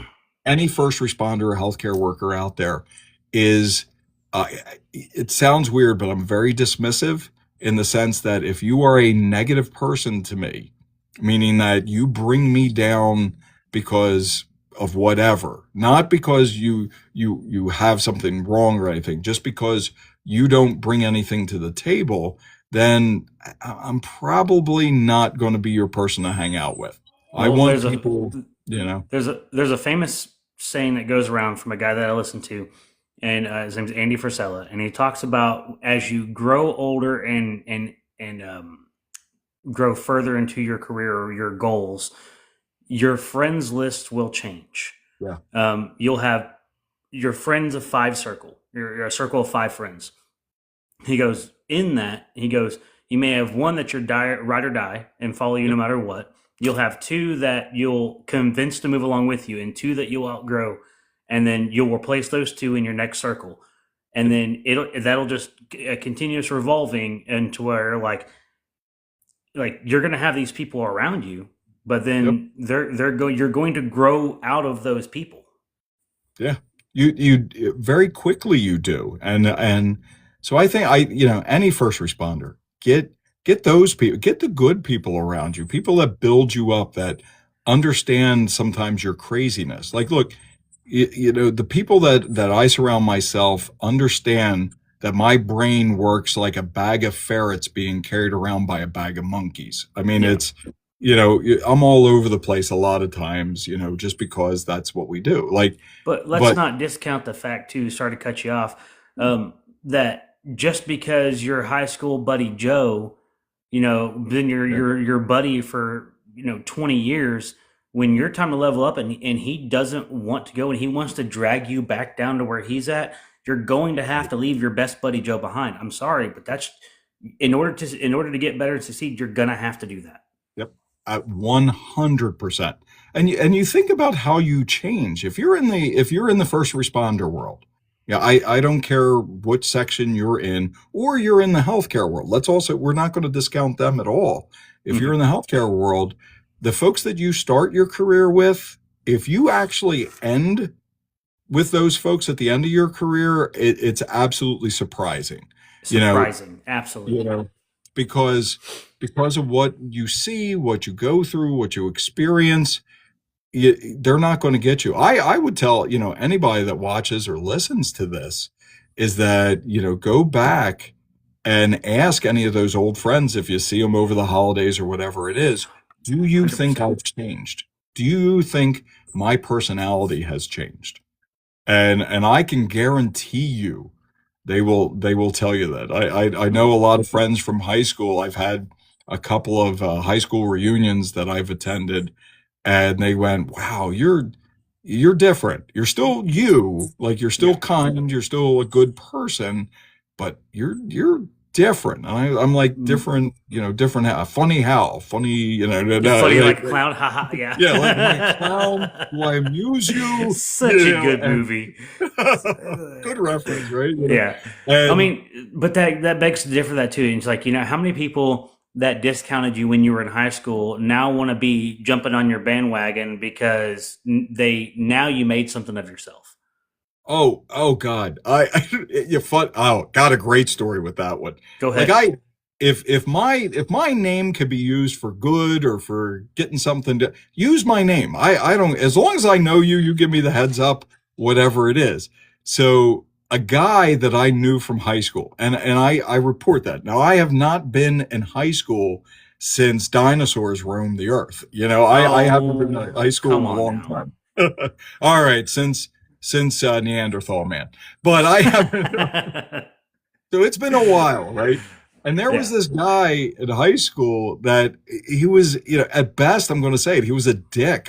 any first responder or healthcare worker out there, is it sounds weird, but I'm very dismissive in the sense that if you are a negative person to me, meaning that you bring me down because of whatever, not because you have something wrong or anything, just because you don't bring anything to the table, then I'm probably not going to be your person to hang out with. I Well, want people, there's a famous saying that goes around from a guy that I listen to, and his name's Andy Frisella, and he talks about as you grow older and grow further into your career or your goals, your friends list will change. Yeah. You'll have your friends of 5 circle, your a circle of 5 friends. He goes, in that, you may have one that you're ride or die and follow you no matter what. You'll have 2 that you'll convince to move along with you, and 2 that you'll outgrow, and then you'll replace those 2 in your next circle. And then that'll just a continuous revolving into where like you're going to have these people around you, but then you're going to grow out of those people. Yeah. You very quickly you do. And so I think any first responder, get those people, get the good people around you, people that build you up, that understand sometimes your craziness. Like, look, the people that I surround myself understand that my brain works like a bag of ferrets being carried around by a bag of monkeys. I mean, it's, I'm all over the place a lot of times, just because that's what we do. But let's not discount the fact too, sorry to cut you off, that just because your high school buddy Joe, been your buddy for 20 years, when your time to level up and he doesn't want to go and he wants to drag you back down to where he's at, you're going to have to leave your best buddy Joe behind. I'm sorry, but that's in order to get better and succeed, you're gonna have to do that. Yep. at 100%. And you think about how you change. If you're in the first responder world, yeah, I don't care what section you're in, or you're in the healthcare world. We're not going to discount them at all. If you're in the healthcare world, the folks that you start your career with, if you actually end with those folks at the end of your career, it's absolutely surprising. Surprising, absolutely. Because of what you see, what you go through, what you experience, they're not going to get you. I would tell, anybody that watches or listens to this is that, go back and ask any of those old friends, if you see them over the holidays or whatever it is, do you 100%. Think I've changed? Do you think my personality has changed? And I can guarantee you they will tell you that. I know a lot of friends from high school. I've had a couple of high school reunions that I've attended, and they went, "Wow, you're different. You're still you, like you're still kind, you're still a good person, but you're different." And I'm like, different, different how? Funny how? Funny, funny like clown, haha, yeah. Yeah, like my clown, will I amuse you? Such a good movie. Good reference, right? Yeah. And, I mean, but that begs to differ that too. It's like, how many people that discounted you when you were in high school now want to be jumping on your bandwagon because now you made something of yourself. Oh God. Got a great story with that one. Go ahead. Like if my name could be used for good or for getting something to use my name, I don't, as long as I know you give me the heads up, whatever it is. So a guy that I knew from high school, and I report that. Now, I have not been in high school since dinosaurs roamed the earth. I haven't been in high school in a long time. All right, since Neanderthal man. But I haven't. So it's been a while, right? And there was this guy in high school that he was, at best, I'm going to say it, he was a dick.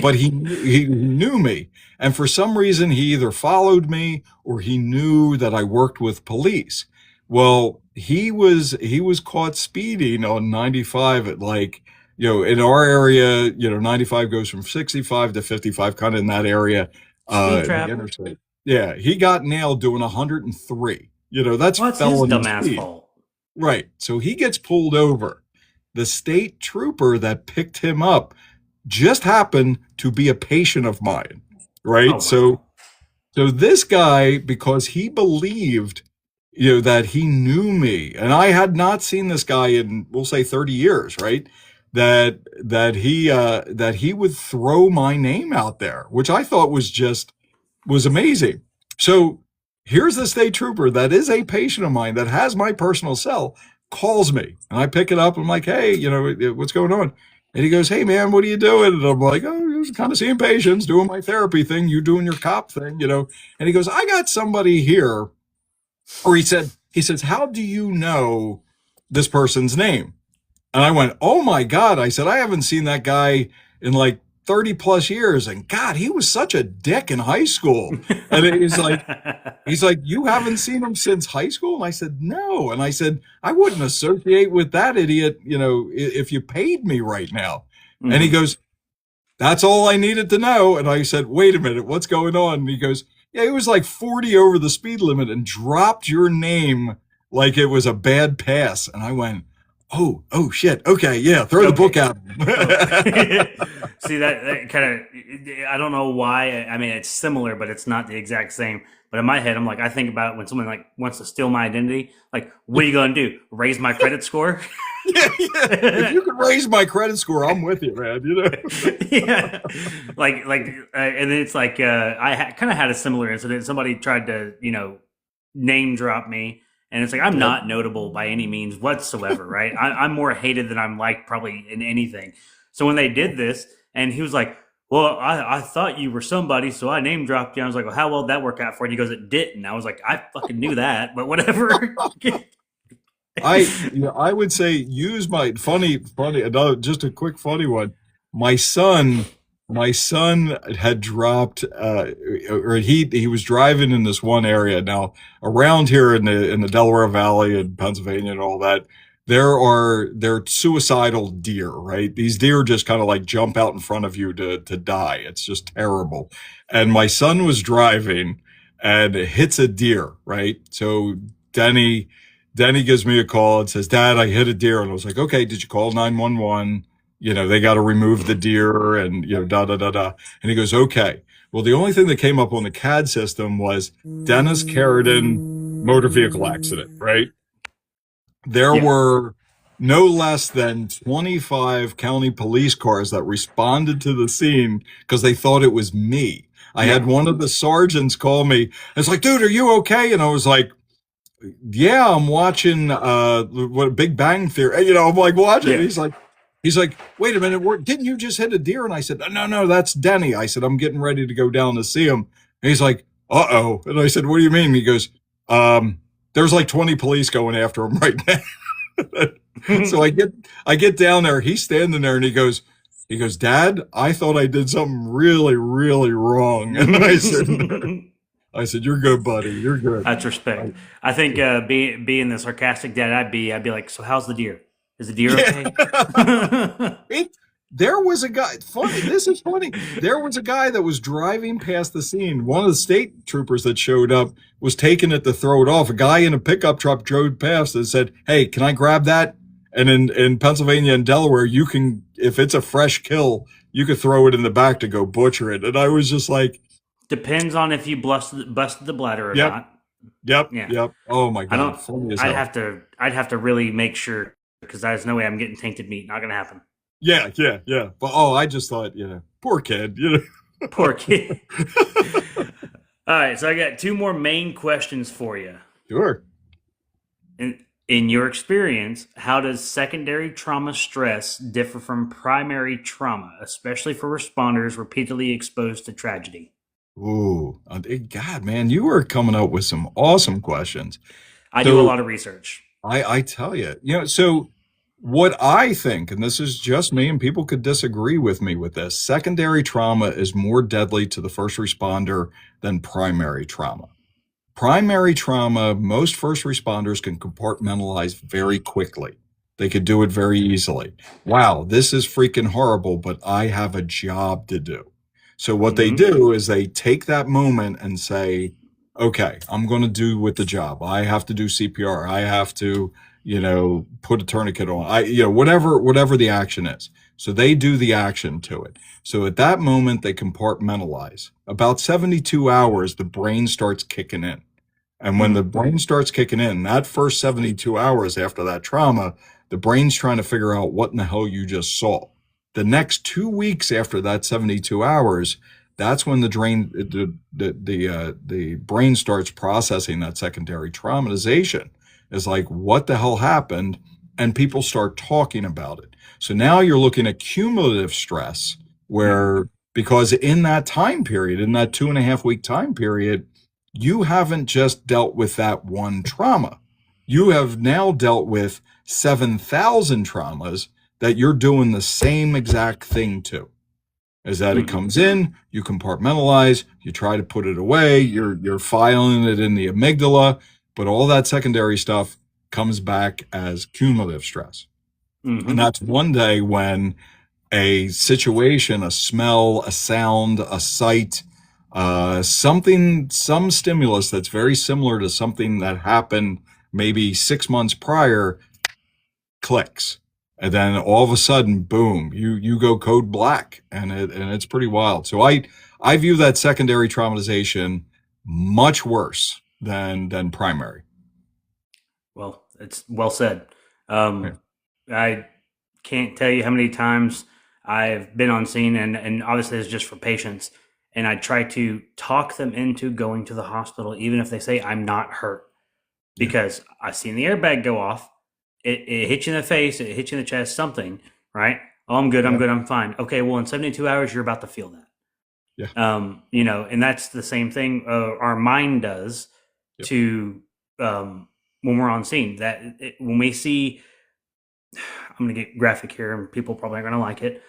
But he knew me. And for some reason, he either followed me or he knew that I worked with police. Well, he was caught speeding on 95 at in our area, 95 goes from 65 to 55, kind of in that area. Speed trap. Interstate. Yeah, he got nailed doing 103. That's felony his dumbass fault. Right. So he gets pulled over. The state trooper that picked him up just happened to be a patient of mine, right? Oh, wow. So this guy, because he believed, that he knew me, and I had not seen this guy in, we'll say 30 years, right? That he would throw my name out there, which I thought was amazing. So here's the state trooper that is a patient of mine that has my personal cell, calls me, and I pick it up. I'm like, "Hey, what's going on?" And he goes, "Hey, man, what are you doing?" And I'm like, "Oh, just kind of seeing patients, doing my therapy thing, you doing your cop thing, And he goes, "I got somebody here." Or he says, "How do you know this person's name?" And I went, "Oh, my God." I said, "I haven't seen that guy in 30 plus years. And God, he was such a dick in high school." And he's like, "You haven't seen him since high school?" And I said, "No." And I said, "I wouldn't associate with that idiot, if you paid me right now." Mm-hmm. And he goes, "That's all I needed to know." And I said, "Wait a minute, what's going on?" And he goes, "Yeah, he was 40 over the speed limit and dropped your name like it was a bad pass." And I went, Oh shit. Okay. Yeah. Throw the book out. See, that kind of, I don't know why. I mean, it's similar, but it's not the exact same. But in my head, I'm like, I think about when someone wants to steal my identity. What are you going to do? Raise my credit score? Yeah. If you can raise my credit score, I'm with you, man. Yeah. And then it's I kind of had a similar incident. Somebody tried to, name drop me. And it's I'm not notable by any means whatsoever, right? I'm more hated than I'm liked probably in anything. So when they did this, and he was like, "Well, I thought you were somebody, so I name dropped you." I was like, "Well, how well did that work out for you?" And he goes, "It didn't." I was like, "I fucking knew that, but whatever." I would say use my funny, another, just a quick funny one. My son had dropped, or he was driving in this one area. Now around here in the Delaware Valley and Pennsylvania and all that, they're suicidal deer, right? These deer just kind of like jump out in front of you to die. It's just terrible. And my son was driving and hits a deer, right? So Denny gives me a call and says, "Dad, I hit a deer." And I was like, "Okay, did you call 911? You know, they got to remove the deer and, you know, da, da, da, da." And he goes, "Okay." Well, the only thing that came up on the CAD system was Dennis Carradin motor vehicle accident, right? There Yeah. were no less than 25 county police cars that responded to the scene because they thought it was me. I had Yeah. one of the sergeants call me. It's like, "Dude, are you okay?" And I was like, "Yeah, I'm watching what Big Bang Theory." You know, I'm like watching. Yeah. He's like, "Wait a minute, didn't you just hit a deer?" And I said, "No, that's Denny." I said, "I'm getting ready to go down to see him." And he's like, "Uh-oh." And I said, "What do you mean?" He goes, "There's like 20 police going after him right now." So I get down there. He's standing there and he goes, "Dad, I thought I did something really, really wrong." And I said, "You're good, buddy. You're good." That's respect. I think being the sarcastic dad I'd be like, "So how's the deer? Is the deer okay?" Yeah. There was a guy, funny, this is funny. There was a guy that was driving past the scene. One of the state troopers that showed up was taking it to throw it off. A guy in a pickup truck drove past and said, "Hey, can I grab that?" And in Pennsylvania and Delaware, you can, if it's a fresh kill, you could throw it in the back to go butcher it. And I was just like, Depends on if you busted the bladder or "Yep, not. yep, Yeah. yep." Oh my I God, don't. funny as I'd hell. have to. I'd have to really make sure because there's no way I'm getting tainted meat. Not gonna happen. Yeah, yeah, yeah. But I just thought, poor kid, Poor kid. All right, so I got two more main questions for you. Sure. In your experience, how does secondary trauma stress differ from primary trauma, especially for responders repeatedly exposed to tragedy? Ooh, God, man, you were coming up with some awesome questions. I do a So lot of research. I tell you, so what I think, and this is just me, and people could disagree with me with this, secondary trauma is more deadly to the first responder than primary trauma. Primary trauma, most first responders can compartmentalize very quickly. They could do it very easily. Wow, this is freaking horrible, but I have a job to do. So what they do is they take that moment and say, "Okay, I'm going to do with the job. I have to do CPR. I have to, put a tourniquet on. Whatever the action is." So they do the action to it. So at that moment, they compartmentalize. About 72 hours, the brain starts kicking in. And when the brain starts kicking in, that first 72 hours after that trauma, the brain's trying to figure out what in the hell you just saw. The next 2 weeks after that 72 hours, that's when the brain starts processing that secondary traumatization. It's like, what the hell happened? And people start talking about it. So now you're looking at cumulative stress where, because in that time period, in that 2.5 week time period, you haven't just dealt with that one trauma. You have now dealt with 7,000 traumas that you're doing the same exact thing to. Is that it comes in, you compartmentalize, you try to put it away, you're filing it in the amygdala, but all that secondary stuff comes back as cumulative stress. And that's one day when a situation, a smell, a sound, a sight, some stimulus that's very similar to something that happened maybe 6 months prior clicks. And then all of a sudden, boom, you go code black, and it's pretty wild. So I view that secondary traumatization much worse than primary. Well, it's well said. Yeah. I can't tell you how many times I've been on scene, and obviously it's just for patients, and I try to talk them into going to the hospital, even if they say I'm not hurt, because I've seen the airbag go off. It hits you in the face, it hits you in the chest, something, right? Oh, I'm good, I'm good, I'm fine. Okay, well, in 72 hours, you're about to feel that. Yeah. And that's the same thing our mind does to when we're on scene. When we see, I'm going to get graphic here, and people probably aren't going to like it.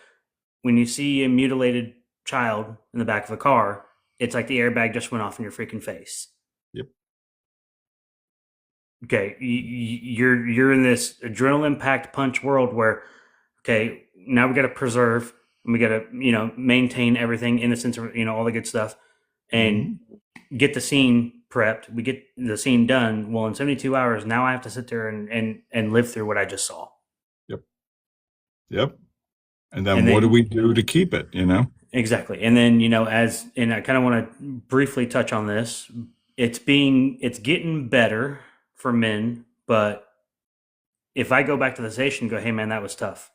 When you see a mutilated child in the back of a car, it's like the airbag just went off in your freaking face. Yep. okay, you're in this adrenaline packed punch world where, okay, now we got to preserve and we got to, maintain everything, innocence, all the good stuff, and Mhm. get the scene prepped. We get the scene done. Well, in 72 hours, now I have to sit there and live through what I just saw. Yep. Yep. And then And what do then we do to keep it, you know? exactly. And then, and I kind of want to briefly touch on this. It's getting better for men, but if I go back to the station and go, hey man, that was tough.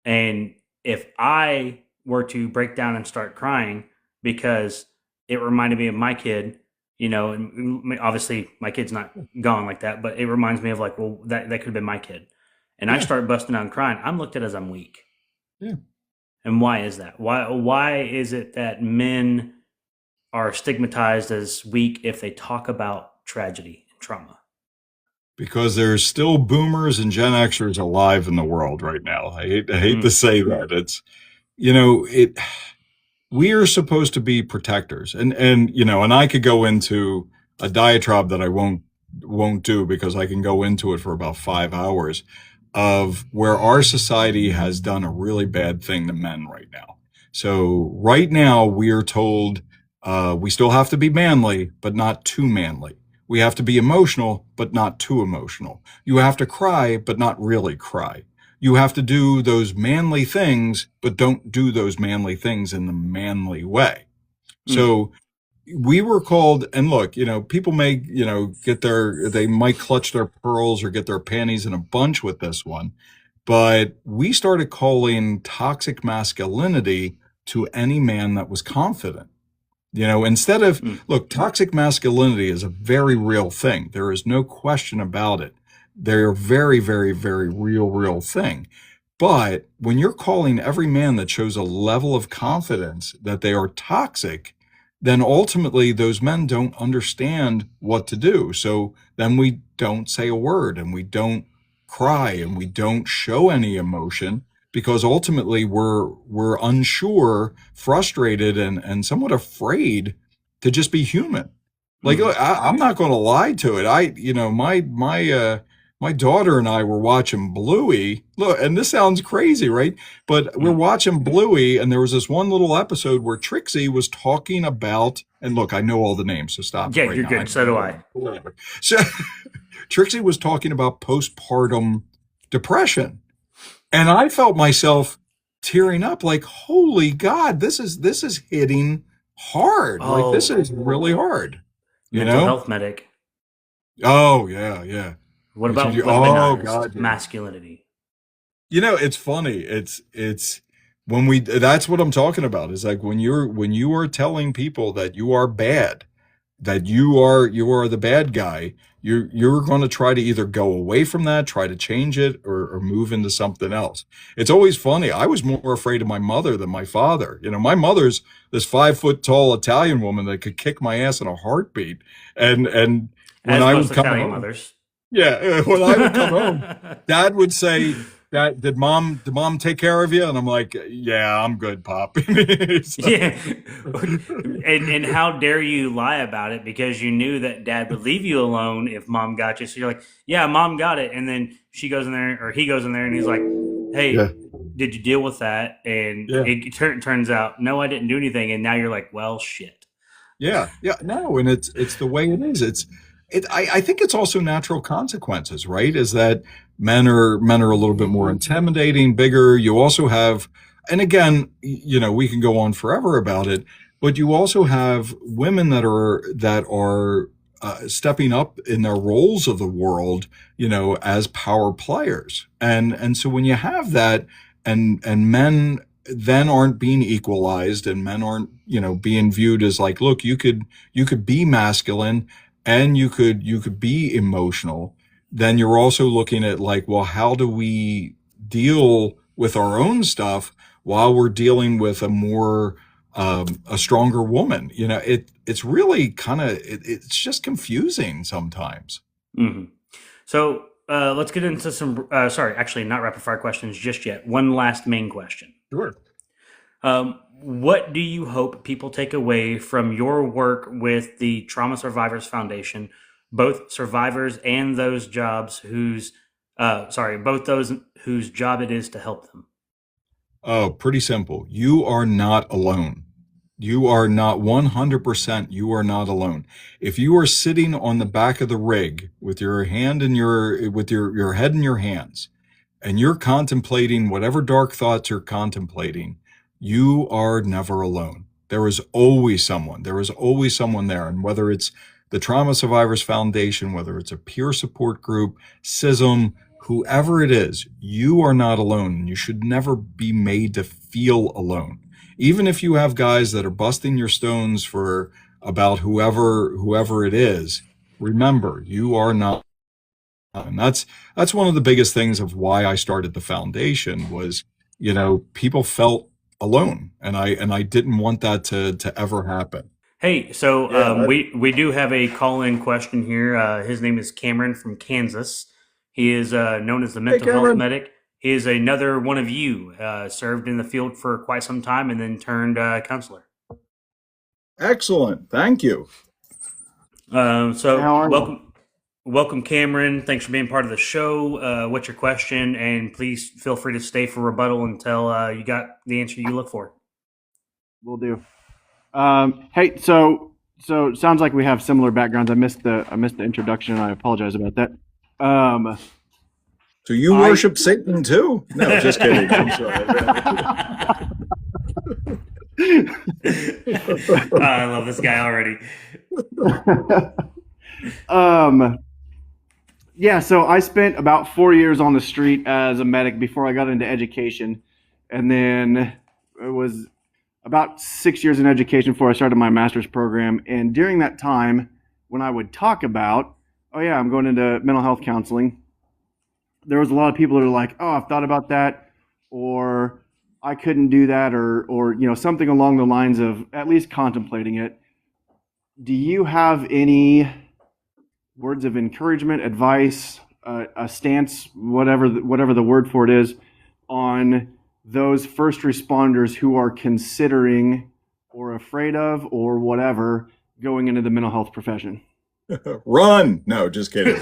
And if I were to break down and start crying because it reminded me of my kid, and obviously my kid's not gone like that, but it reminds me of like, well, that could have been my kid. And I Yeah. start busting out and crying, I'm looked at as I'm weak. Yeah. And why is that? Why is it that men are stigmatized as weak if they talk about tragedy and trauma? Because there's still boomers and Gen Xers alive in the world right now. I hate to say that. It's, it we are supposed to be protectors. And I could go into a diatribe that I won't do because I can go into it for about 5 hours of where our society has done a really bad thing to men right now. So right now we are told we still have to be manly, but not too manly. We have to be emotional, but not too emotional. You have to cry, but not really cry. You have to do those manly things, but don't do those manly things in the manly way. Mm. So we were called, and look, people may, they might clutch their pearls or get their panties in a bunch with this one, but we started calling toxic masculinity to any man that was confident. Instead of, Mm. look, toxic masculinity is a very real thing. There is no question about it. They're a very, very, very real thing. But when you're calling every man that shows a level of confidence that they are toxic, then ultimately those men don't understand what to do. So then we don't say a word and we don't cry and we don't show any emotion because ultimately we're unsure, frustrated, and somewhat afraid to just be human. Like Mm. look, I'm not going to lie to it. My daughter and I were watching Bluey. Look, and this sounds crazy, right? But we're Mm. watching Bluey, and there was this one little episode where Trixie was talking about, and look, I know all the names, so stop it Yeah, right you're now. good. So do I. So Trixie was talking about postpartum depression. And I felt myself tearing up like, holy God, this is hitting hard. Like this Oh, is really hard, you mental know? health medic. Oh yeah, yeah. What It's, about oh weaponized God, yeah. masculinity? It's funny. It's when that's what I'm talking about. Is like when you are telling people that you are bad, that you are the bad guy, you're going to try to either go away from that, try to change it, or move into something else. It's always funny. I was more afraid of my mother than my father. My mother's this 5 foot tall Italian woman that could kick my ass in a heartbeat. And when As I most would come Italian home, mothers. yeah, when I would come home, Dad would say, did mom take care of you? And I'm like, yeah, I'm good, Pop. So, Yeah. And how dare you lie about it because you knew that dad would leave you alone if mom got you. So you're like, yeah, mom got it. And then she goes in there or he goes in there and he's like, yeah, hey, did you deal with that? And yeah. it turns out, no, I didn't do anything. And now you're like, well, shit. Yeah, yeah, no, and it's the way it is. I think it's also natural consequences, right? Is that men are a little bit more intimidating, bigger. You also have, and again, we can go on forever about it, but you also have women that are stepping up in their roles of the world, as power players, and so when you have that, and men then aren't being equalized and men aren't being viewed as like, look, you could be masculine and you could be emotional, then you're also looking at like, well, how do we deal with our own stuff while we're dealing with a stronger woman? It's really it's just confusing sometimes. Hmm. So let's get into some, sorry, actually not rapid fire questions just yet. One last main question. Sure. What do you hope people take away from your work with the Trauma Survivors Foundation both survivors and those jobs whose both those whose job it is to help them? Oh, pretty simple. You are not alone. You are not 100%. You are not alone. If you are sitting on the back of the rig with your hand in your head in your hands, and you're contemplating whatever dark thoughts you're contemplating, you are never alone. There is always someone. There is always someone there. And whether it's the Trauma Survivors Foundation, whether it's a peer support group, SISM, whoever it is, you are not alone. You should never be made to feel alone. Even if you have guys that are busting your stones for about whoever it is, remember, you are not. And that's one of the biggest things of why I started the foundation was, people felt alone, and I didn't want that to ever happen. Hey, so we do have a call-in question here. His name is Cameron from Kansas. He is known as the mental health medic. He is another one of you, served in the field for quite some time and then turned counselor. Excellent. Thank you. Welcome, Cameron. Thanks for being part of the show. What's your question? And please feel free to stay for rebuttal until you got the answer you look for. Will do. Hey, so it sounds like we have similar backgrounds. I missed the introduction, and I apologize about that. So you worship Satan too? No, just kidding. I'm sorry. I love this guy already. Yeah, so I spent about 4 years on the street as a medic before I got into education. And then it was about 6 years in education before I started my master's program. And during that time, when I would talk about, oh yeah, I'm going into mental health counseling, there was a lot of people that are like, oh, I've thought about that, or I couldn't do that, or something along the lines of at least contemplating it. Do you have any words of encouragement, advice, a stance, whatever the word for it is, on those first responders who are considering or afraid of or whatever going into the mental health profession? Run! No, just kidding.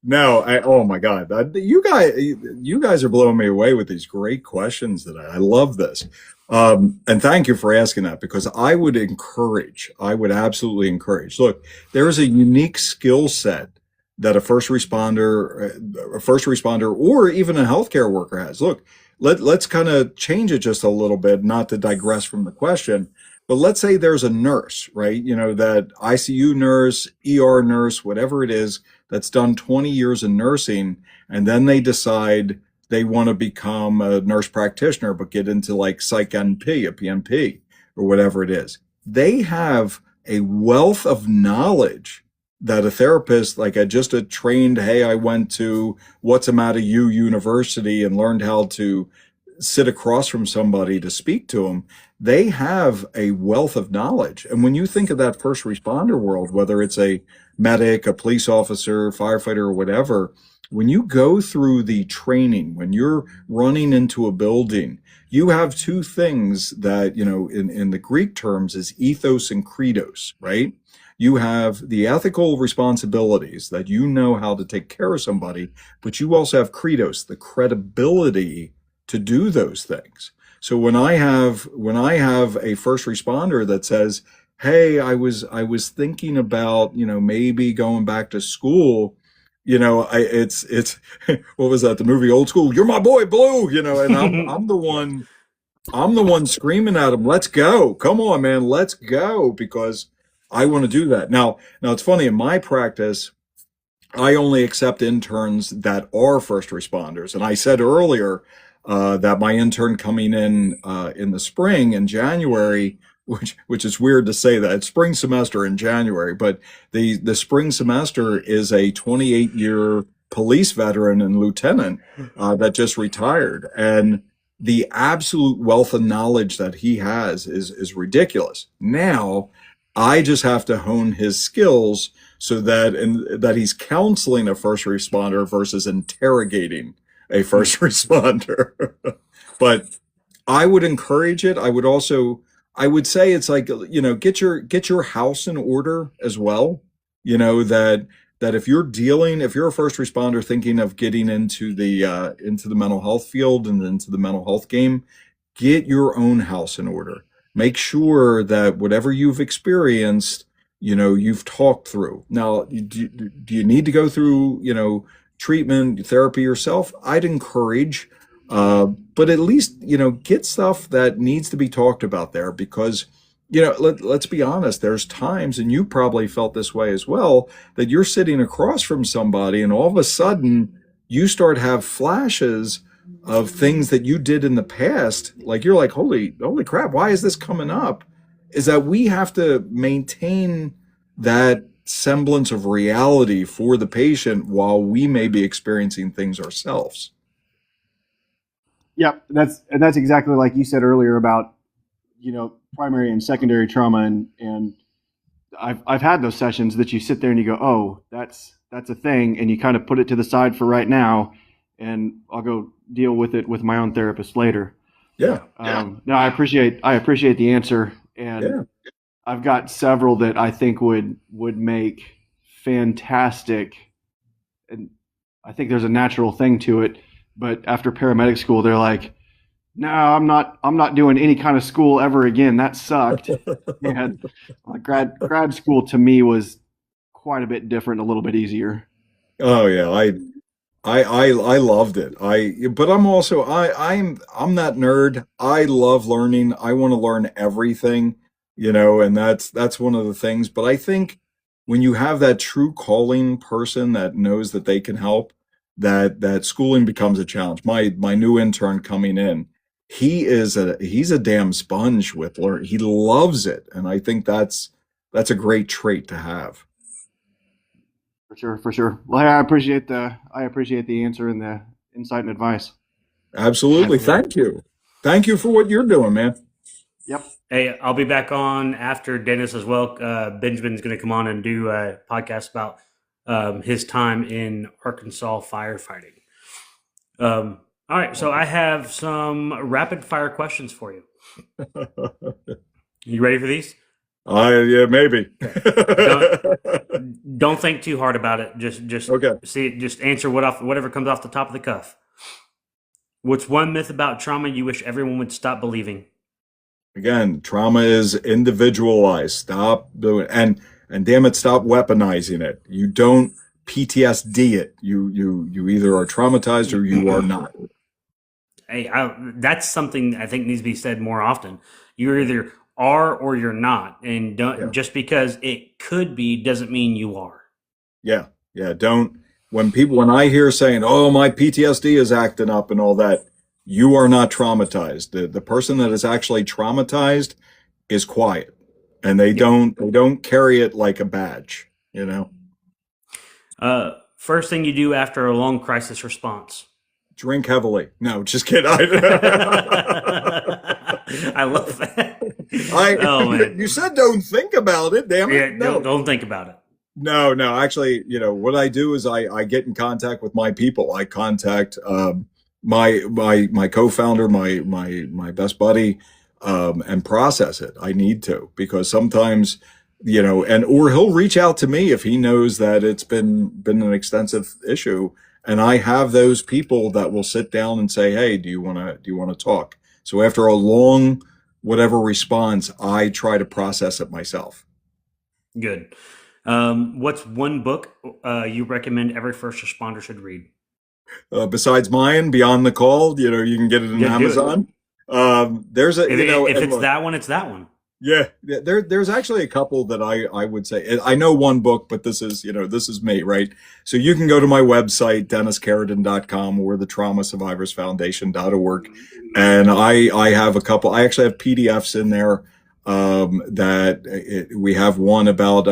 No, oh my God, you guys are blowing me away with these great questions today. I love this. And thank you for asking that, because I would absolutely encourage. Look, there is a unique skill set that a first responder, or even a healthcare worker has. Look, let's kind of change it just a little bit, not to digress from the question, but let's say there's a nurse, right? That ICU nurse, ER nurse, whatever it is, that's done 20 years in nursing, and then they decide they want to become a nurse practitioner, but get into like Psych NP, a PNP, or whatever it is. They have a wealth of knowledge that a therapist, like just a trained, hey, I went to What's a Matter U University and learned how to sit across from somebody to speak to them. They have a wealth of knowledge. And when you think of that first responder world, whether it's a medic, a police officer, firefighter, or whatever, when you go through the training, when you're running into a building, you have two things that, in the Greek terms is ethos and credos, right? You have the ethical responsibilities that you know how to take care of somebody, but you also have credos, the credibility to do those things. So when I have a first responder that says, hey, I was thinking about, maybe going back to school, it's what was that, the movie Old School? You're my boy Blue, and I'm the one screaming at him, let's go. Come on, man, let's go, because I want to do that. Now it's funny, in my practice, I only accept interns that are first responders. And I said earlier that my intern coming in the spring, in January, which is weird to say that, it's spring semester in January, but the spring semester is a 28-year police veteran and lieutenant that just retired. And the absolute wealth of knowledge that he has is ridiculous. Now, I just have to hone his skills so that he's counseling a first responder versus interrogating a first responder. But I would encourage it. I would also I would say it's like, get your house in order as well. That if you're a first responder thinking of getting into the mental health field and into the mental health game, get your own house in order. Make sure that whatever you've experienced, you've talked through. Now, do you need to go through, treatment, therapy yourself? I'd encourage, but at least, get stuff that needs to be talked about there because, let's be honest, there's times, and you probably felt this way as well, that you're sitting across from somebody and all of a sudden you start have flashes of things that you did in the past. Like you're like, holy crap, why is this coming up? Is that we have to maintain that semblance of reality for the patient while we may be experiencing things ourselves. Yep, that's exactly like you said earlier about primary and secondary trauma, and I've had those sessions that you sit there and you go, oh, that's a thing, and you kind of put it to the side for right now, and I'll go deal with it with my own therapist later. Yeah. No, I appreciate the answer, and Yeah. I've got several that I think would make fantastic, and I think there's a natural thing to it. But after paramedic school, they're like, no, I'm not doing any kind of school ever again. That sucked. And grad school to me was quite a bit different, a little bit easier. Oh yeah, I loved it. But I'm also I'm that nerd. I love learning. I want to learn everything, and that's one of the things. But I think when you have that true calling person that knows that they can help, that schooling becomes a challenge. My new intern coming in, he's a damn sponge with learn. He loves it, and I think that's a great trait to have. For sure. Well, I appreciate the answer and the insight and advice. Absolutely. Thank you for what you're doing, man. Yep. Hey, I'll be back on after Dennis as well. Benjamin's going to come on and do a podcast about his time in Arkansas firefighting. All right, so I have some rapid fire questions for you. You ready for these? Yeah, maybe. Don't think too hard about it. Just Okay. Just answer whatever comes off the top of the cuff. What's one myth about trauma you wish everyone would stop believing? Again, trauma is individualized. Stop doing and damn it, stop weaponizing it. You don't PTSD it. You either are traumatized or you are not. Hey, that's something I think needs to be said more often. You either are or you're not, and just because it could be doesn't mean you are. Yeah. Don't when I hear saying, "Oh, my PTSD is acting up" and all that, you are not traumatized. The person that is actually traumatized is quiet, and they don't carry it like a badge. First thing you do after a long crisis response. Drink heavily. No, just kidding. I love that. Oh, man. You said don't think about it. Damn it. Yeah, No. don't think about it. No. Actually, what I do is I get in contact with my people. I contact my co-founder, my best buddy, and process it. I need to, because sometimes, or he'll reach out to me if he knows that it's been an extensive issue. And I have those people that will sit down and say, "Hey, do you want to talk?" So after a long whatever response, I try to process it myself. Good. What's one book you recommend every first responder should read? Besides mine, Beyond the Call, you can get it on Amazon. There's a, if it's that one, it's that one. Yeah, there's actually a couple that I would say. I know one book, but this is me, right? So you can go to my website, DennisCarradin.com, or the TraumaSurvivorsFoundation.org, and I have a couple. I actually have PDFs in there we have one about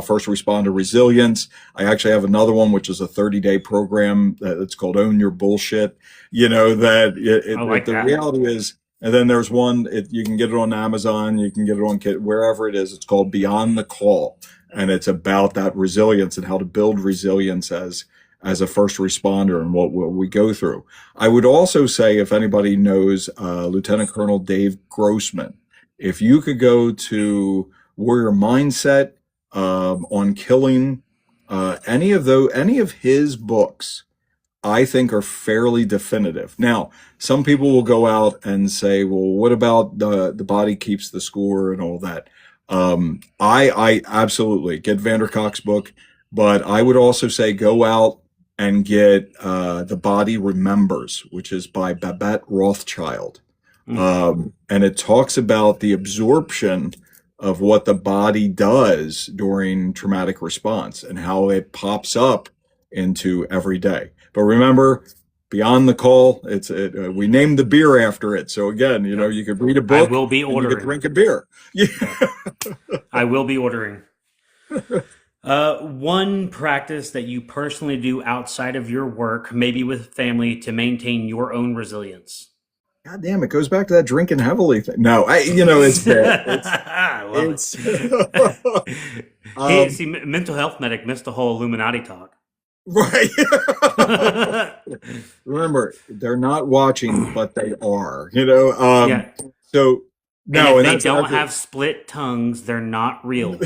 first responder resilience. I actually have another one, which is a 30-day program that's called Own Your Bullshit. The reality is. And then there's one, you can get it on Amazon, you can get it on wherever it is. It's called Beyond the Call. And it's about that resilience and how to build resilience as a first responder and what we go through. I would also say, if anybody knows Lieutenant Colonel Dave Grossman, If you could go to Warrior Mindset, on killing, any of his books, I think are fairly definitive. Now, some people will go out and say, well, what about the body keeps the score and all that? I absolutely get Vanderkock's book, but I would also say go out and get The Body Remembers, which is by Babette Rothschild. And it talks about the absorption of what the body does during traumatic response and how it pops up into every day. But remember, Beyond the Call, we named the beer after it. So again, you could read a book. I will be and you ordering. could drink a beer. Yeah. I will be ordering. One practice that you personally do outside of your work, maybe with family, to maintain your own resilience. God damn, it goes back to that drinking heavily thing. No, it's bad. I love it. See, mental health medic missed the whole Illuminati talk. Right. Remember, they're not watching, but they are. Yeah. So no, and if they don't have split tongues, they're not real.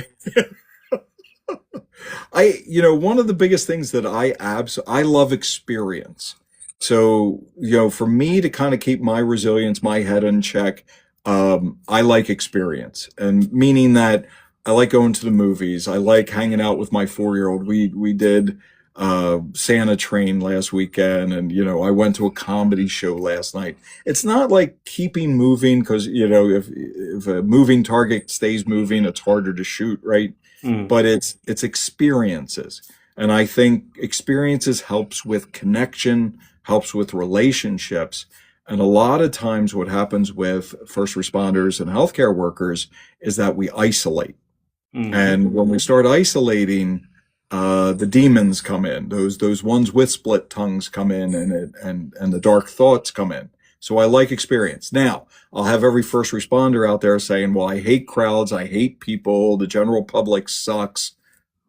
One of the biggest things that I love experience. So, for me to kind of keep my resilience, my head in check, I like experience, and meaning that I like going to the movies. I like hanging out with my 4-year-old. We did Santa Train last weekend, and I went to a comedy show last night. It's not like keeping moving, because if a moving target stays moving, it's harder to shoot, right? But it's experiences, and I think experiences helps with connection, helps with relationships. And a lot of times what happens with first responders and healthcare workers is that we isolate. And when we start isolating, the demons come in, those ones with split tongues come in, and the dark thoughts come in. So I like experience. Now, I'll have every first responder out there saying, well, I hate crowds, I hate people, the general public sucks.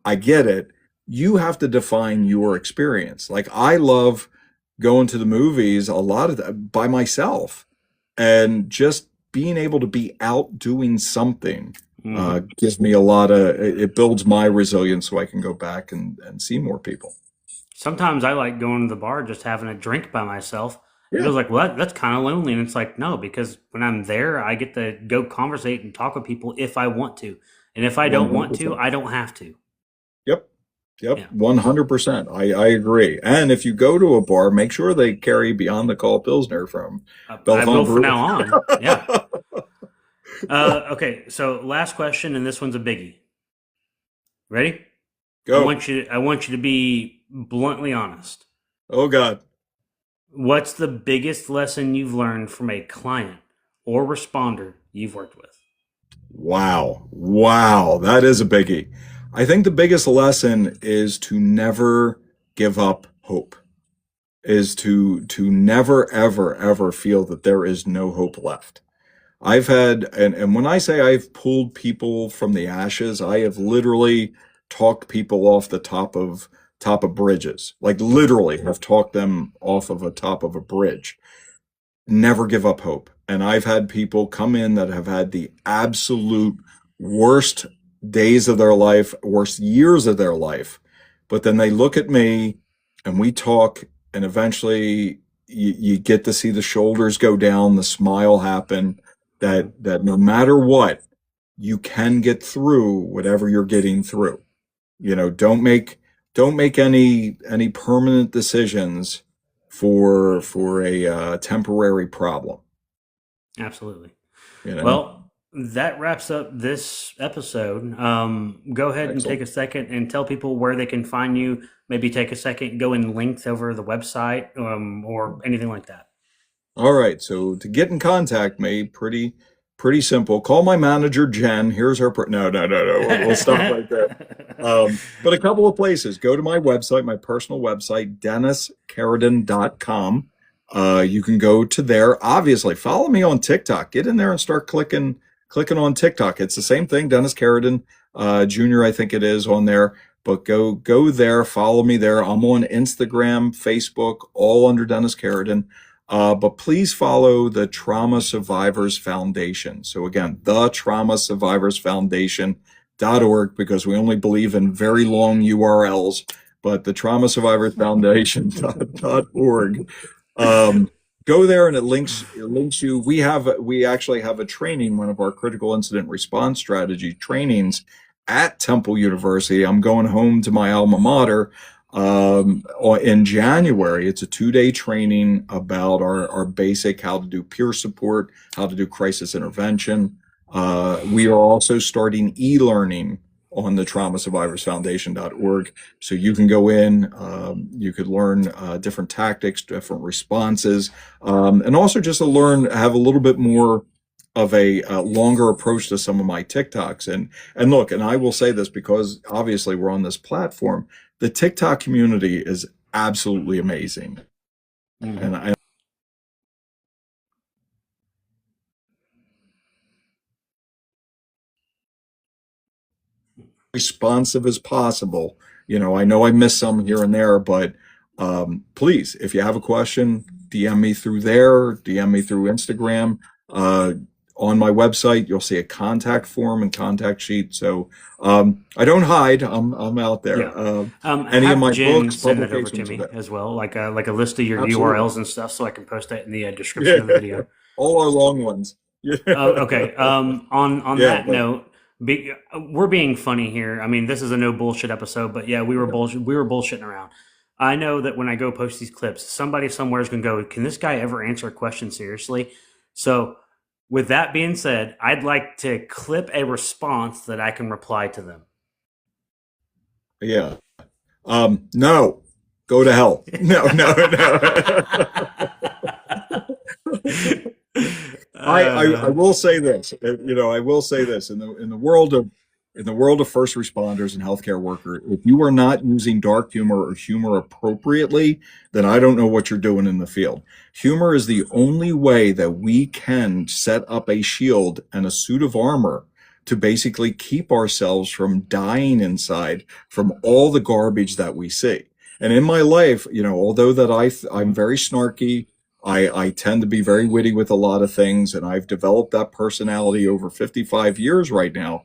I get it. You have to define your experience. Like, I love going to the movies a lot of by myself, and just being able to be out doing something gives me it builds my resilience, so I can go back and see more people. Sometimes I like going to the bar, just having a drink by myself. Yeah. It feels like, well, that's kind of lonely. And it's like, no, because when I'm there, I get to go conversate and talk with people if I want to. And if I don't want to, I don't have to. Yep. Yeah. 100%. I agree. And if you go to a bar, make sure they carry Beyond the Call Pilsner from I will from now on. Yeah. Okay. So last question, and this one's a biggie. Ready? Go. I want you to be bluntly honest. Oh God. What's the biggest lesson you've learned from a client or responder you've worked with? Wow. That is a biggie. I think the biggest lesson is to never give up hope, is to never, ever, ever feel that there is no hope left. I've had, and when I say I've pulled people from the ashes, I have literally talked people off the top of bridges, like literally have talked them off of a top of a bridge. Never give up hope. And I've had people come in that have had the absolute worst days of their life, worst years of their life. But then they look at me and we talk, and eventually you get to see the shoulders go down, the smile happen, that no matter what, you can get through whatever you're getting through. Don't make any permanent decisions for a temporary problem. Absolutely. You know? Well, that wraps up this episode. Go ahead and take a second and tell people where they can find you. Maybe take a second, go and link over the website or anything like that. All right. So to get in contact me, pretty simple. Call my manager, Jen. Here's her. No. We'll stop right there. But a couple of places. Go to my website, my personal website, DennisCarradin.com. You can go to there. Obviously, follow me on TikTok. Get in there and start clicking on TikTok. It's the same thing, Dennis Carradin Jr., I think it is on there. But go there, follow me there. I'm on Instagram, Facebook, all under Dennis Carradin. But please follow the Trauma Survivors Foundation. So again, the Trauma Survivors Foundation.org, because we only believe in very long URLs, but the Trauma Survivors Foundation.org. Go there and it links you. We actually have a training, one of our critical incident response strategy trainings at Temple University. I'm going home to my alma mater in January. It's a 2-day training about our basic how to do peer support, how to do crisis intervention. We are also starting e-learning on the Trauma Survivors Foundation.org. So you can go in, you could learn different tactics, different responses, and also just to learn, have a little bit more of a longer approach to some of my TikToks. And look, and I will say this because obviously we're on this platform, the TikTok community is absolutely amazing. And I responsive as possible. I know I missed some here and there, but please, if you have a question, DM me through there, DM me through Instagram. On my website, you'll see a contact form and contact sheet. So I don't hide. I'm out there. Yeah. Any Have of my Jen books, send that over to publications, me as well, like a list of your absolutely. URLs and stuff, so I can post that in the description of the video. All our long ones. Okay. On Yeah, that note, we're being funny here. I mean, this is a no bullshit episode, but yeah, we were bullshitting around. I know that when I go post these clips, somebody somewhere is going to go, "Can this guy ever answer a question seriously?" So, with that being said, I'd like to clip a response that I can reply to them. Yeah. No. Go to hell. No. I will say this. I will say this in the world of first responders and healthcare workers. If you are not using dark humor or humor appropriately, then I don't know what you're doing in the field. Humor is the only way that we can set up a shield and a suit of armor to basically keep ourselves from dying inside from all the garbage that we see. And in my life, although that I'm very snarky, I tend to be very witty with a lot of things, and I've developed that personality over 55 years right now.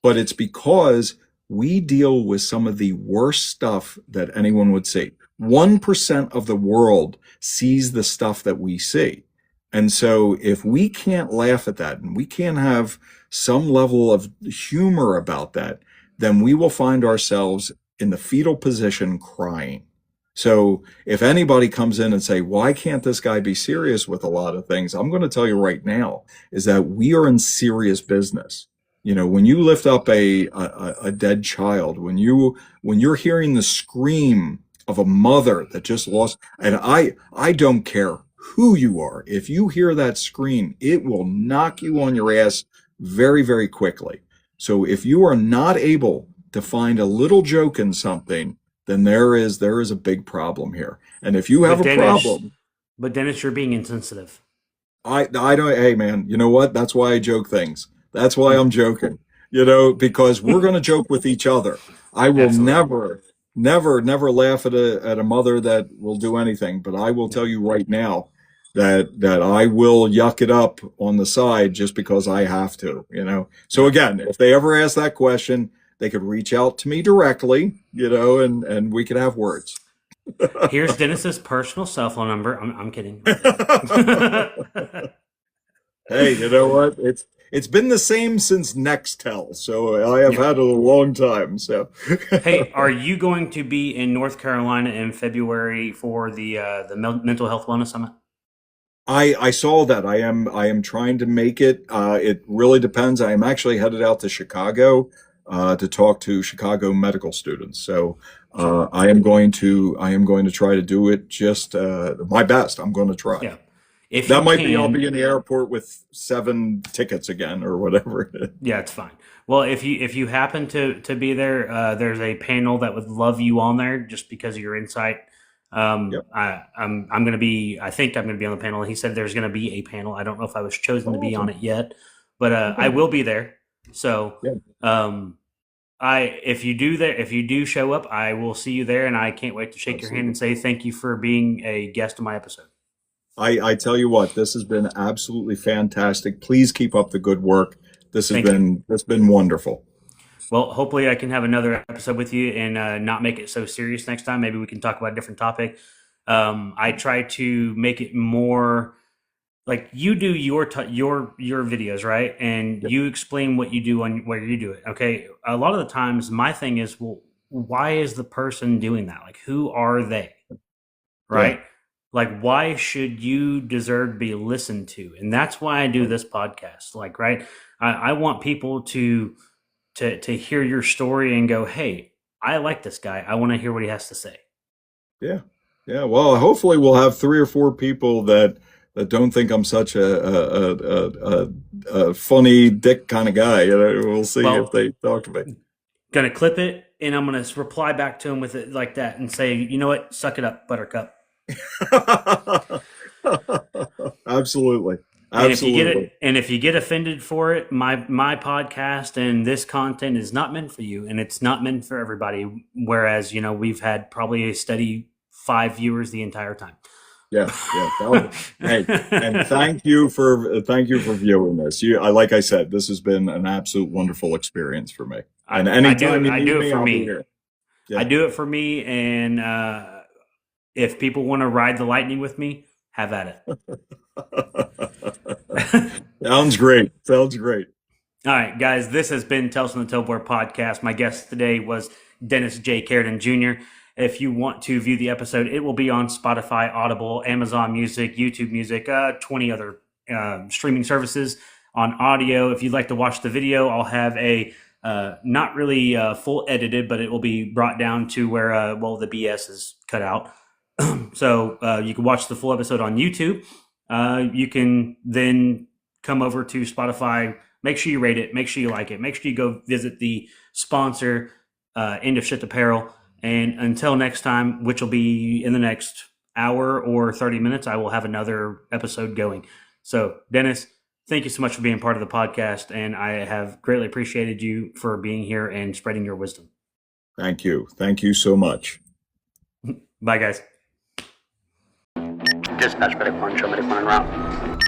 But it's because we deal with some of the worst stuff that anyone would see. 1% of the world sees the stuff that we see. And so if we can't laugh at that and we can't have some level of humor about that, then we will find ourselves in the fetal position crying. So if anybody comes in and say, why can't this guy be serious with a lot of things? I'm going to tell you right now is that we are in serious business. When you lift up a dead child, when you're hearing the scream of a mother that just lost, and I don't care who you are. If you hear that scream, it will knock you on your ass very, very quickly. So if you are not able to find a little joke in something, then there is a big problem here. And if you have a problem, but Dennis, you're being insensitive. I don't. Hey man, you know what? That's why I joke things. That's why I'm joking. Because we're going to joke with each other. I will Absolutely. never laugh at a mother that will do anything. But I will tell you right now that I will yuck it up on the side just because I have to. So again, if they ever ask that question, they could reach out to me directly. And we could have words. Here's Dennis's personal cell phone number. I'm kidding. Hey, you know what? It's been the same since Nextel, so I have had it a long time. So, hey, are you going to be in North Carolina in February for the Mental Health Wellness Summit? I saw that. I am trying to make it. It really depends. I am actually headed out to Chicago to talk to Chicago medical students. So I am going to try to do it just my best. I'm going to try. Yeah. I'll be in the airport with 7 tickets again or whatever. Yeah, it's fine. Well, if you happen to be there, there's a panel that would love you on there just because of your insight. Yep. I'm going to be. I think I'm going to be on the panel. He said there's going to be a panel. I don't know if I was chosen to be on it yet, but I will be there. So, if you do show up, I will see you there, and I can't wait to shake your hand and say thank you for being a guest on my episode. I tell you what, this has been absolutely fantastic. Please keep up the good work. Thank you. That's been wonderful. Well, hopefully I can have another episode with you and not make it so serious next time. Maybe we can talk about a different topic. I try to make it more like you do your videos, right? And Yep. you explain what you do on where you do it. Okay. A lot of the times my thing is, well, why is the person doing that? Like, who are they? Yeah. Right? Like, why should you deserve to be listened to? And that's why I do this podcast. Like, right? I want people to hear your story and go, hey, I like this guy. I want to hear what he has to say. Yeah. Yeah. Well, hopefully we'll have 3 or 4 people that don't think I'm such a funny dick kind of guy. You know, we'll see Well, if they talk to me. Gonna clip it and I'm gonna reply back to him with it like that and say, you know what, suck it up, Buttercup. Absolutely. And if you get Absolutely. it, and if you get offended for it, my podcast and this content is not meant for you, and it's not meant for everybody. Whereas, you know, we've had probably a steady 5 viewers the entire time. Yeah, yeah. Hey, and thank you for viewing this. Like I said, this has been an absolute wonderful experience for me. And anytime you I need do it me, for I'll be me. here. Yeah. I do it for me, and if people want to ride the lightning with me, have at it. Sounds great. Sounds great. All right, guys, this has been Tales from the Tailboard podcast. My guest today was Dennis J. Carradin Jr. If you want to view the episode, it will be on Spotify, Audible, Amazon Music, YouTube Music, 20 other streaming services on audio. If you'd like to watch the video, I'll have a not really full edited, but it will be brought down to where, the BS is cut out. So you can watch the full episode on YouTube. You can then come over to Spotify. Make sure you rate it. Make sure you like it. Make sure you go visit the sponsor, End of Shit Apparel. And until next time, which will be in the next hour or 30 minutes, I will have another episode going. So, Dennis, thank you so much for being part of the podcast. And I have greatly appreciated you for being here and spreading your wisdom. Thank you. Thank you so much. Bye, guys. Dispatch, medic 1, show medic 1 en route.